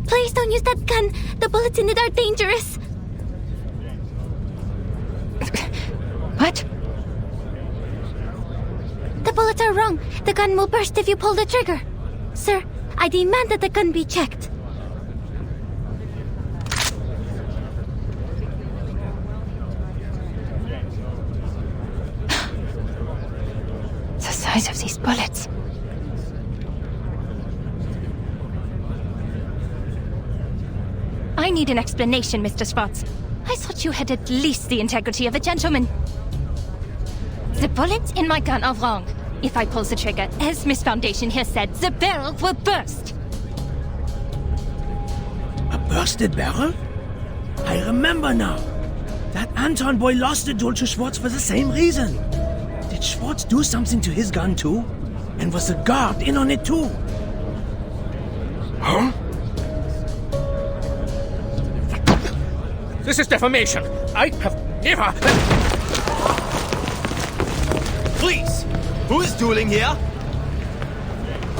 Please don't use that gun. The bullets in it are dangerous. What? The bullets are wrong. The gun will burst if you pull the trigger. Sir, I demand that the gun be checked. The size of these bullets. I need an explanation, Mr. Spots. I thought you had at least the integrity of a gentleman. The bullets in my gun are wrong. If I pull the trigger, as Miss Foundation here said, the barrel will burst. A bursted barrel? I remember now. That Anton boy lost the duel to Schwartz for the same reason. Did Schwartz do something to his gun too? And was the guard in on it too? Huh? This is defamation. I have never... Please! Who is dueling here?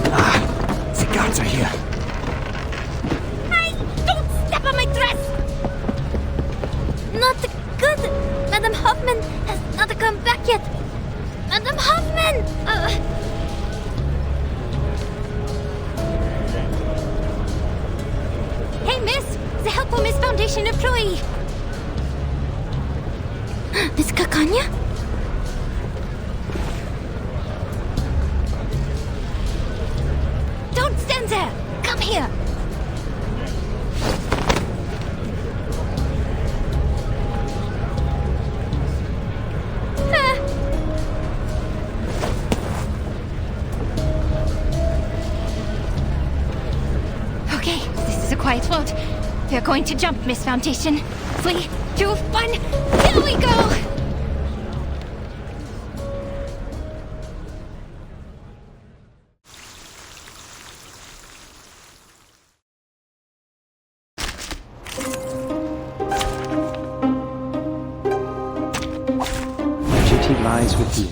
The guards are here. Hey! Don't step on my dress! Not good! Madame Hoffman has not come back yet! Madame Hoffman! Hey, miss! The helpful Miss Foundation employee! Miss Kakanya? Don't stand there! Come here! Okay, this is a quiet road. We are going to jump, Miss Foundation. 3, 2, 1, here we go! Duty lies with you.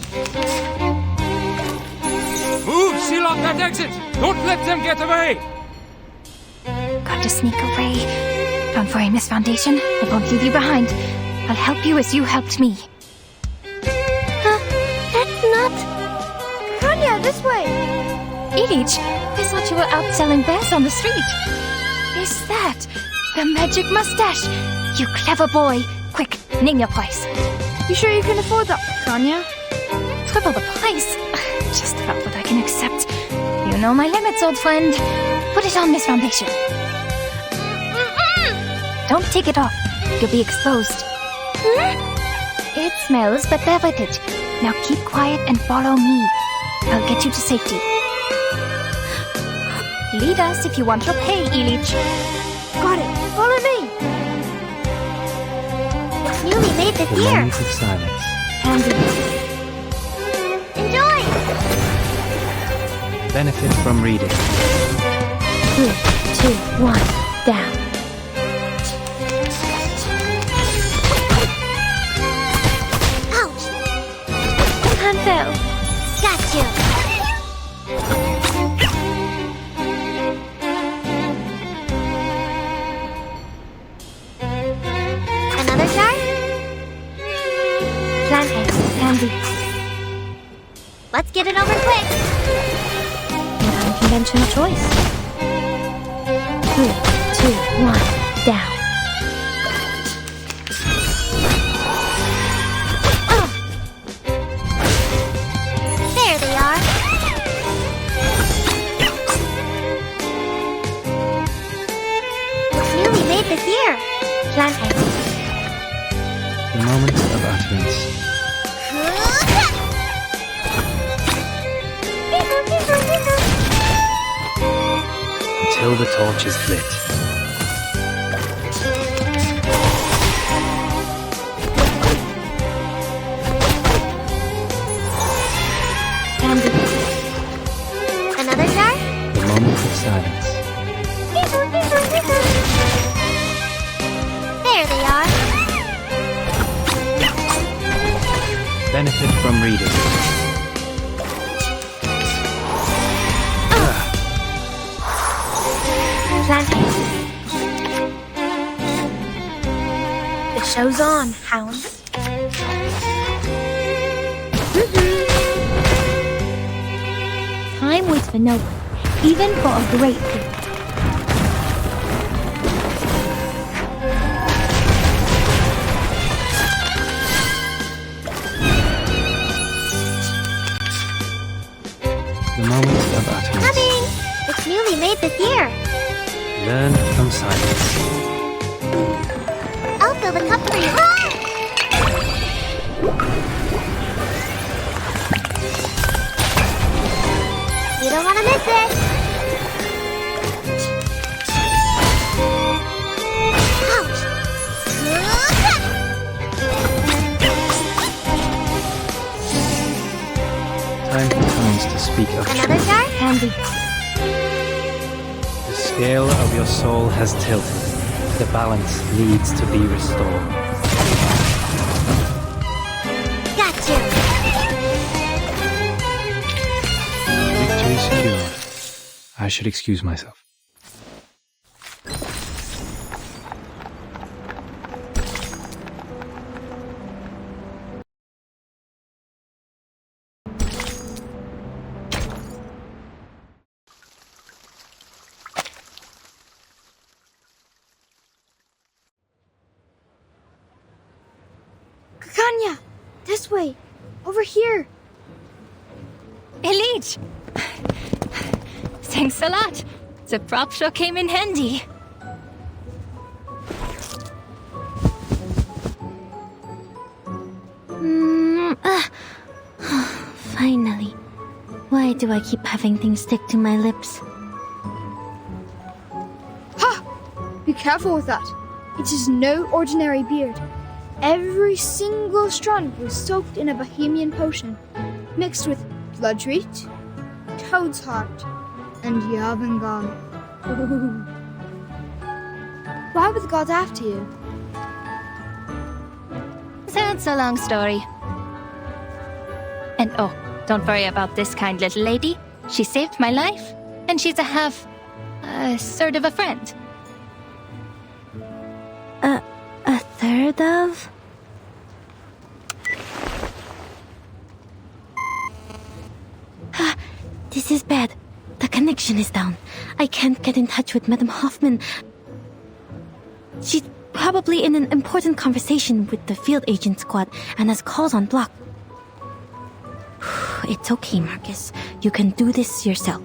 Move! Seal off that exit! Don't let them get away! Got to sneak away. Don't worry, Miss Foundation. I won't leave you behind. I'll help you as you helped me. That's not... Kanya, this way! Ilich, I thought you were out selling bears on the street. Is that the magic mustache? You clever boy. Quick, name your price. You sure you can afford that, Kanya? Triple the price? Just about what I can accept. You know my limits, old friend. Put it on, Miss Foundation. Don't take it off. You'll be exposed. It smells, but bear with it. Now keep quiet and follow me. I'll get you to safety. Lead us if you want your pay, Ilich. Got it. Follow me. It's newly made this The year. moment of silence. Handy. Enjoy! Benefit from reading. 3, 2, 1, down. Ouch! Hand fell. Got you. Another jar? Plan A. Let's get it over quick. An unconventional choice. 3, 2, 1, down. There they are. It's newly made this year. Planting. The moment of utterance. Until the torch is lit. Another jar? The moment of silence. There they are. Benefit from reading. Planting. The show's on, hounds. Time waits for no one, even for a great good. The moment of utterance. Coming! It's newly made this year. Learn from silence. I'll fill the cup for you. You don't want to miss it. Ouch! Time for tones to speak of Another truth. jar? Handy. The scale of your soul has tilted. The balance needs to be restored. Gotcha. Victory secured. I should excuse myself. Kanya! This way! Over here! Elite! Thanks a lot. The prop sure came in handy. Finally. Why do I keep having things stick to my lips? Ha! Be careful with that. It is no ordinary beard. Every single strand was soaked in a Bohemian potion, mixed with bloodroot, toad's heart, and Yavangal. Why were the gods after you? That's a long story. And oh, don't worry about this kind little lady. She saved my life, and she's sort of a friend. A third of? This is bad. The connection is down. I can't get in touch with Madame Hoffman. She's probably in an important conversation with the field agent squad and has calls on block. It's okay, Marcus. You can do this yourself.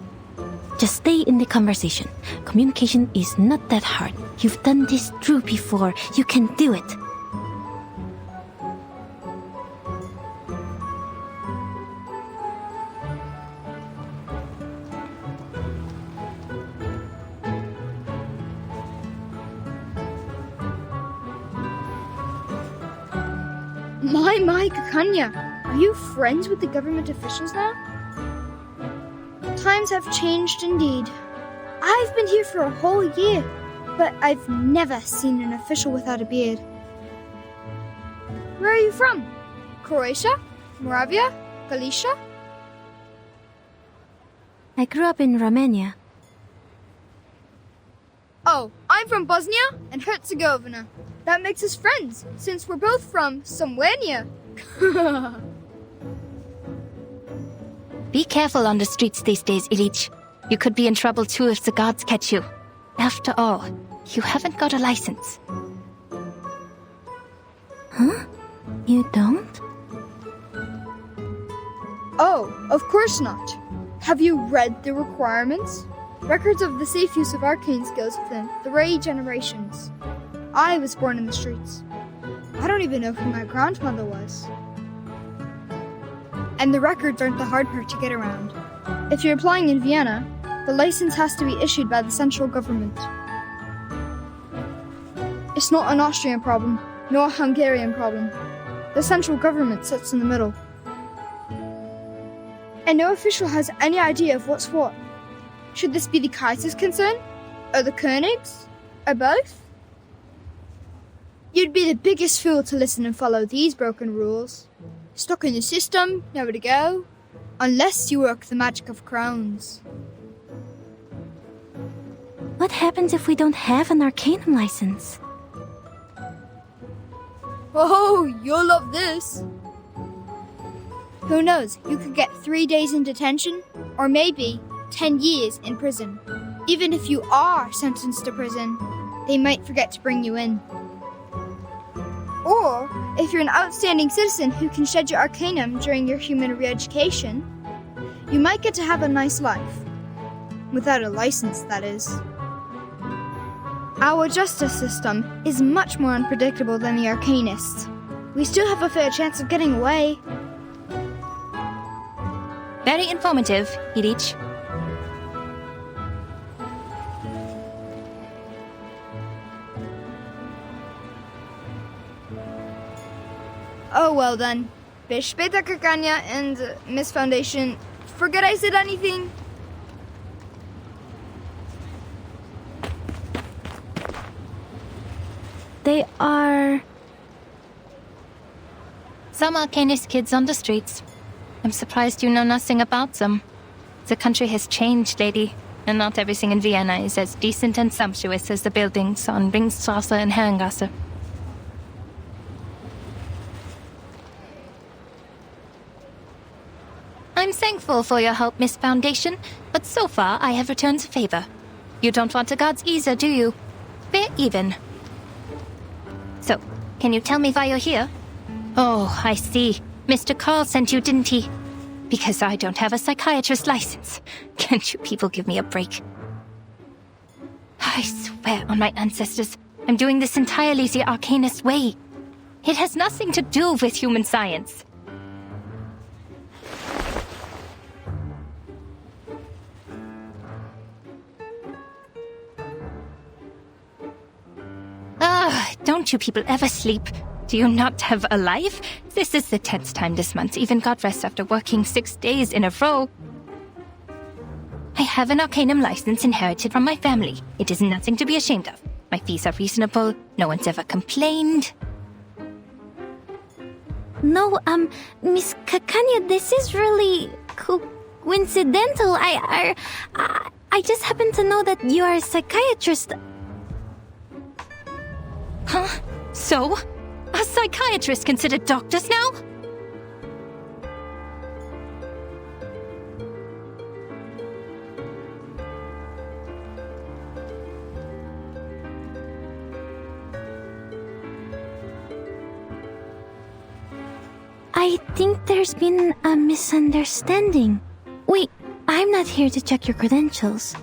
Just stay in the conversation. Communication is not that hard. You've done this through before. You can do it. My, Kakanya, are you friends with the government officials now? Times have changed indeed. I've been here for a whole year, but I've never seen an official without a beard. Where are you from? Croatia? Moravia? Galicia? I grew up in Romania. Oh, I'm from Bosnia and Herzegovina. That makes us friends, since we're both from somewhere near. Be careful on the streets these days, Ilich. You could be in trouble too if the guards catch you. After all, you haven't got a license. Huh? You don't? Oh, of course not. Have you read the requirements? Records of the safe use of arcane skills within 3 generations. I was born in the streets. I don't even know who my grandmother was. And the records aren't the hard part to get around. If you're applying in Vienna, the license has to be issued by the central government. It's not an Austrian problem, nor a Hungarian problem. The central government sits in the middle. And no official has any idea of what's what. Should this be the Kaiser's concern? Or the König's? Or both? You'd be the biggest fool to listen and follow these broken rules. Stuck in the system, nowhere to go. Unless you work the magic of crowns. What happens if we don't have an Arcanum license? Oh, you'll love this. Who knows, you could get 3 days in detention, or maybe 10 years in prison. Even if you are sentenced to prison, they might forget to bring you in. Or, if you're an outstanding citizen who can shed your Arcanum during your human re-education, you might get to have a nice life. Without a license, that is. Our justice system is much more unpredictable than the Arcanists. We still have a fair chance of getting away. Very informative, Ilich. Oh, well then. Bis später, Kakanya and Miss Foundation. Forget I said anything? They are... Some Arcanist kids on the streets. I'm surprised you know nothing about them. The country has changed, lady, and not everything in Vienna is as decent and sumptuous as the buildings on Ringstrasse and Herrengasse. I'm thankful for your help, Miss Foundation, but so far I have returned the favor. You don't want the gods either, do you? Fair even. So, can you tell me why you're here? Oh, I see. Mr. Carl sent you, didn't he? Because I don't have a psychiatrist license. Can't you people give me a break? I swear on my ancestors, I'm doing this entirely the Arcanist way. It has nothing to do with human science. Don't you people ever sleep? Do you not have a life? This is the 10th time this month. Even got rest after working 6 days in a row. I have an Arcanum license inherited from my family. It is nothing to be ashamed of. My fees are reasonable. No one's ever complained. No, Miss Kakanya, this is really coincidental. I just happen to know that you are a psychiatrist. Huh? So? Are psychiatrists considered doctors now? I think there's been a misunderstanding. Wait, I'm not here to check your credentials.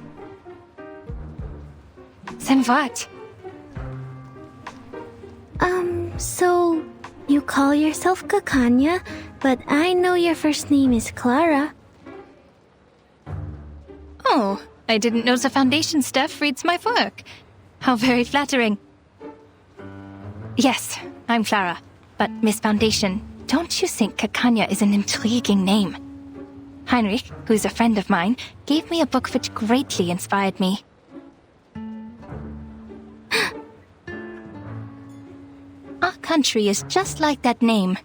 Then what? So you call yourself Kakanya, but I know your first name is Clara. Oh, I didn't know the Foundation staff reads my work. How very flattering. Yes, I'm Clara. But Miss Foundation, don't you think Kakanya is an intriguing name? Heinrich, who's a friend of mine, gave me a book which greatly inspired me. Our country is just like that name.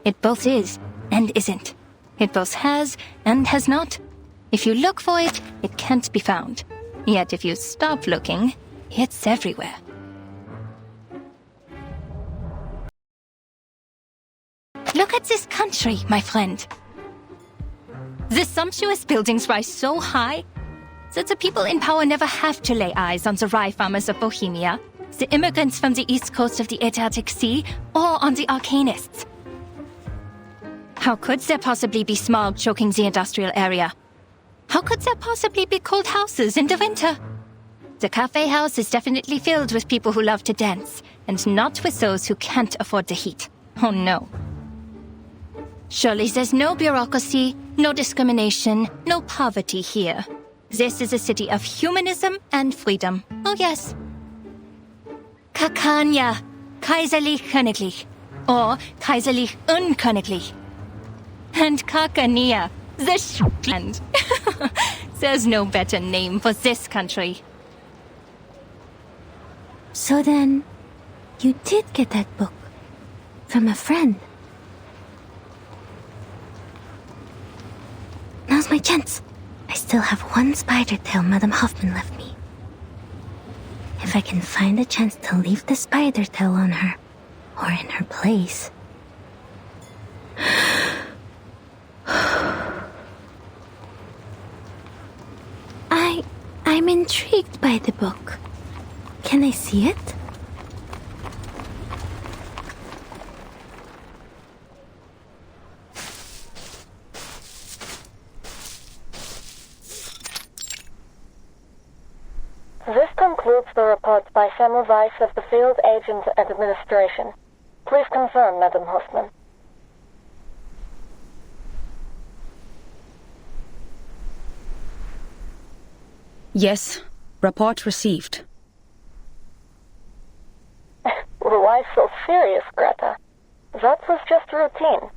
It both is and isn't. It both has and has not. If you look for it, it can't be found. Yet if you stop looking, it's everywhere. Look at this country, my friend. The sumptuous buildings rise so high that the people in power never have to lay eyes on the rye farmers of Bohemia, the immigrants from the east coast of the Adriatic Sea, or on the Arcanists. How could there possibly be smog choking the industrial area? How could there possibly be cold houses in the winter? The cafe house is definitely filled with people who love to dance, and not with those who can't afford the heat. Oh no. Surely there's no bureaucracy, no discrimination, no poverty here. This is a city of humanism and freedom. Oh yes. Kakania, kaiserlich königlich, or kaiserlich unköniglich. And Kakania, the Shetland. There's no better name for this country. So then, you did get that book from a friend. Now's my chance. I still have one spider tail Madame Hoffman left me. If I can find a chance to leave the spider tail on her, or in her place. I'm intrigued by the book. Can I see it? This concludes the report by Semmelweis of the Field Agent Administration. Please confirm, Madam Hoffman. Yes, report received. Why so serious, Greta? That was just routine.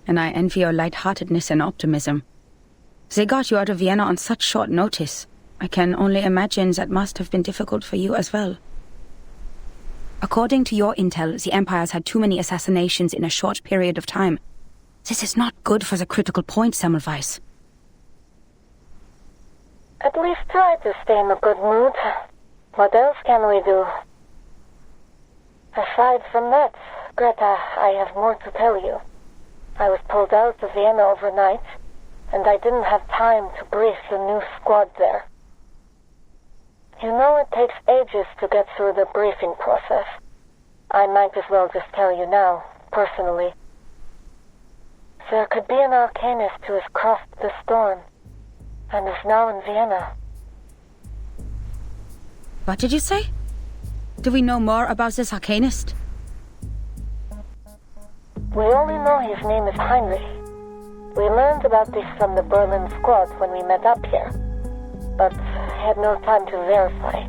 And I envy your lightheartedness and optimism. They got you out of Vienna on such short notice. I can only imagine that must have been difficult for you as well. According to your intel, the Empire's had too many assassinations in a short period of time. This is not good for the critical point, Semmelweis. At least try to stay in a good mood. What else can we do? Aside from that, Greta, I have more to tell you. I was pulled out of Vienna overnight, and I didn't have time to brief the new squad there. You know it takes ages to get through the briefing process. I might as well just tell you now, personally. There could be an Arcanist who has crossed the storm, and is now in Vienna. What did you say? Do we know more about this Arcanist? We only know his name is Heinrich. We learned about this from the Berlin squad when we met up here, but had no time to verify.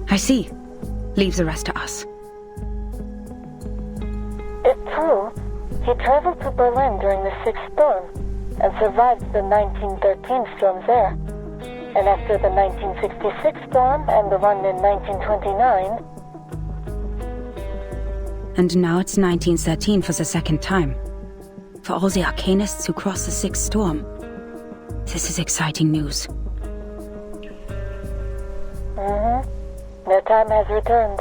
I see. Leave the rest to us. It's true. He traveled to Berlin during the Sixth Storm and survived the 1913 storm there. And after the 1966 storm and the one in 1929... And now it's 1913 for the second time. For all the Arcanists who crossed the Sixth Storm. This is exciting news. Their time has returned.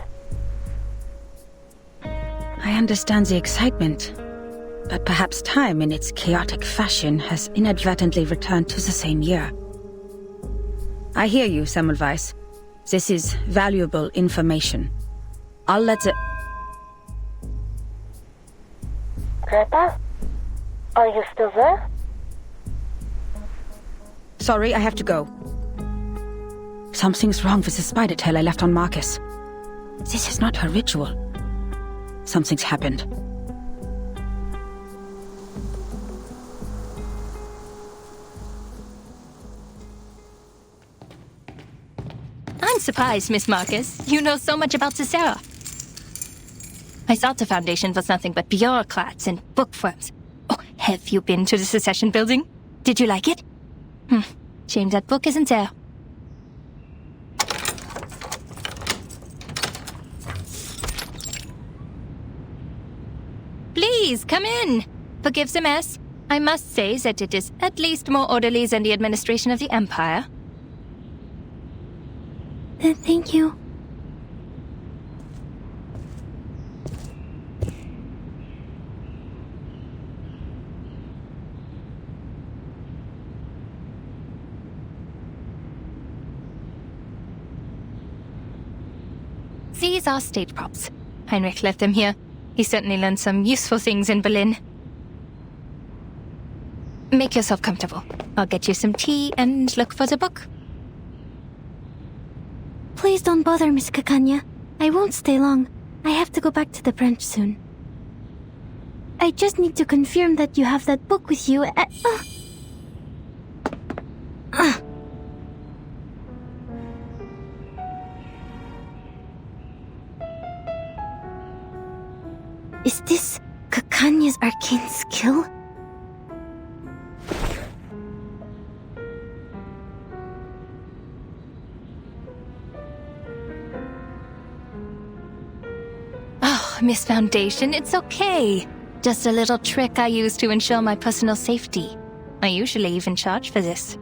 I understand the excitement, but perhaps time in its chaotic fashion has inadvertently returned to the same year. I hear you, Semmelweis. This is valuable information. I'll let the... Greta? Are you still there? Sorry, I have to go. Something's wrong with the spider tail I left on Marcus. This is not her ritual. Something's happened. I'm surprised, Miss Marcus. You know so much about Cicera. I thought the Foundation was nothing but bureaucrats and bookworms. Oh, have you been to the Secession Building? Did you like it? Shame that book isn't there. Please, come in. Forgive the mess. I must say that it is at least more orderly than the administration of the Empire. Thank you. These are stage props. Heinrich left them here. He certainly learned some useful things in Berlin. Make yourself comfortable. I'll get you some tea and look for the book. Please don't bother, Miss Kakanya. I won't stay long. I have to go back to the branch soon. I just need to confirm that you have that book with you. Is this Kakanya's arcane skill? Oh, Miss Foundation, it's okay. Just a little trick I use to ensure my personal safety. I usually even charge for this.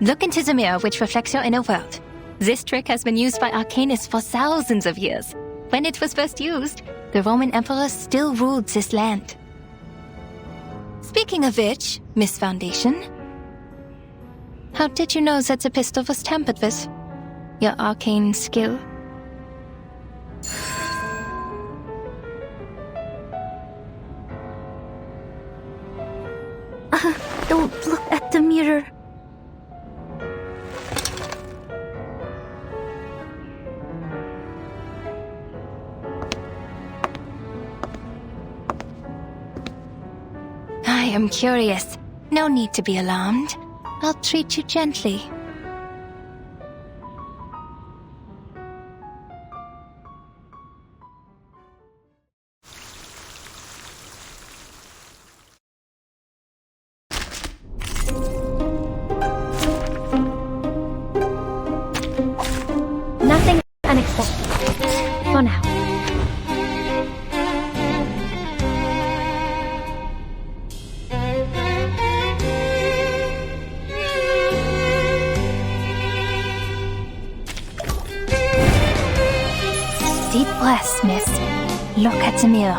Look into the mirror which reflects your inner world. This trick has been used by arcanists for thousands of years. When it was first used, the Roman emperor still ruled this land. Speaking of which, Miss Foundation, how did you know that the pistol was tampered with? Your arcane skill? Don't look at the mirror. I am curious. No need to be alarmed. I'll treat you gently. Nothing unexpected. For now. Deep breaths, miss. Look at the mirror.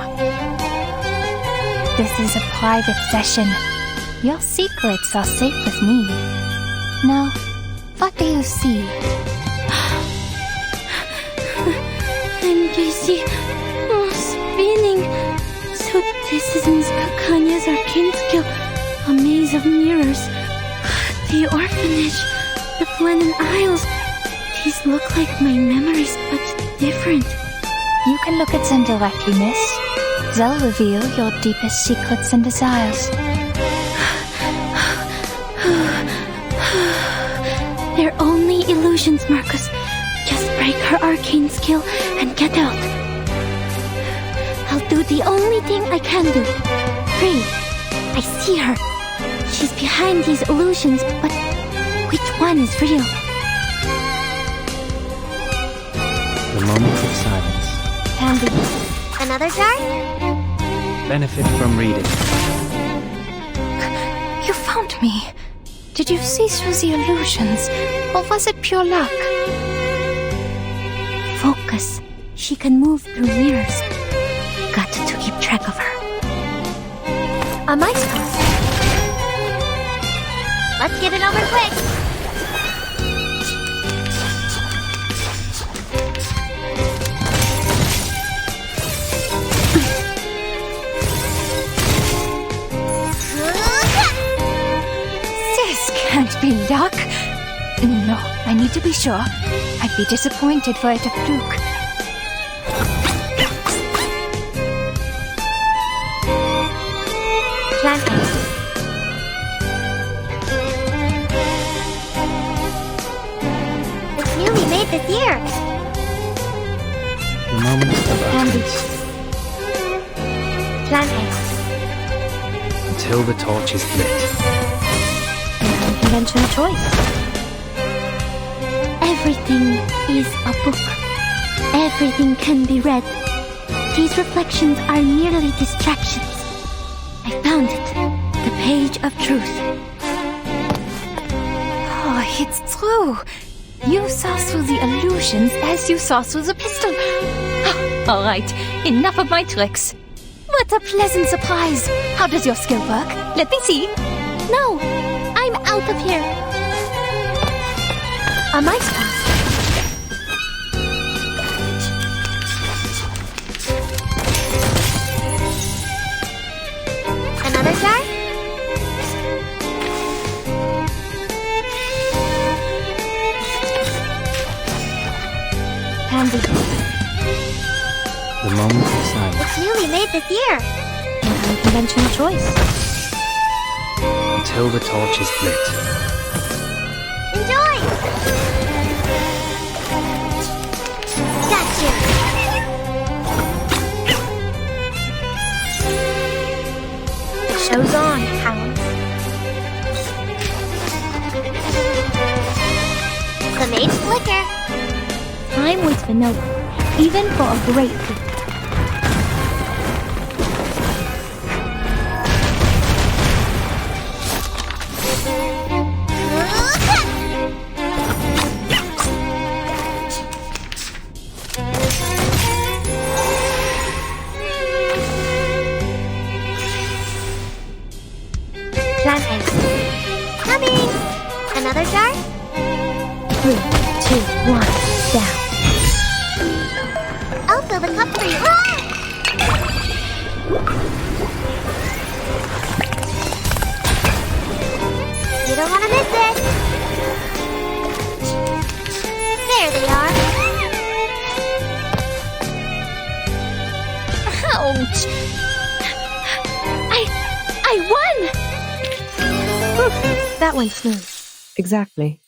This is a private session. Your secrets are safe with me. Now, what do you see? I'm dizzy. Oh, spinning. So this is Miss Kakanya's arcane skill. A maze of mirrors. The orphanage. The Flennon Isles. These look like my memories, but different. You can look at them directly, miss. They'll reveal your deepest secrets and desires. They're only illusions, Marcus. Just break her arcane skill and get out. I'll do the only thing I can do. Free. I see her. She's behind these illusions, but which one is real? The moment of silence. Candy. Another jar? Benefit from reading. You found me. Did you see through the illusions, or was it pure luck? Focus. She can move through mirrors. Got to keep track of her. A mice pass. Let's get it over quick. Can't be luck. No, I need to be sure. I'd be disappointed for it a fluke. It's newly made this year. The moment of utterance. Until the torch is lit. Conventional choice. Everything is a book. Everything can be read. These reflections are merely distractions. I found it. The page of truth. Oh, it's true. You saw through the illusions as you saw through the pistol. All right, enough of my tricks. What a pleasant surprise. How does your skill work? Let me see. No, I'm out of here. A mice pass. pansy. The moment of silence It's newly made this year. An unconventional choice. until the torch is lit. Enjoy! Gotcha! Show's on, hounds. The maid's flicker. Time waits for no one, even for a great gift. Plant eggs. Coming! Another jar? 3, 2, 1, down. I'll fill the cup for you. You don't want to miss it. There they are. Ouch! I won! That went smooth. Exactly.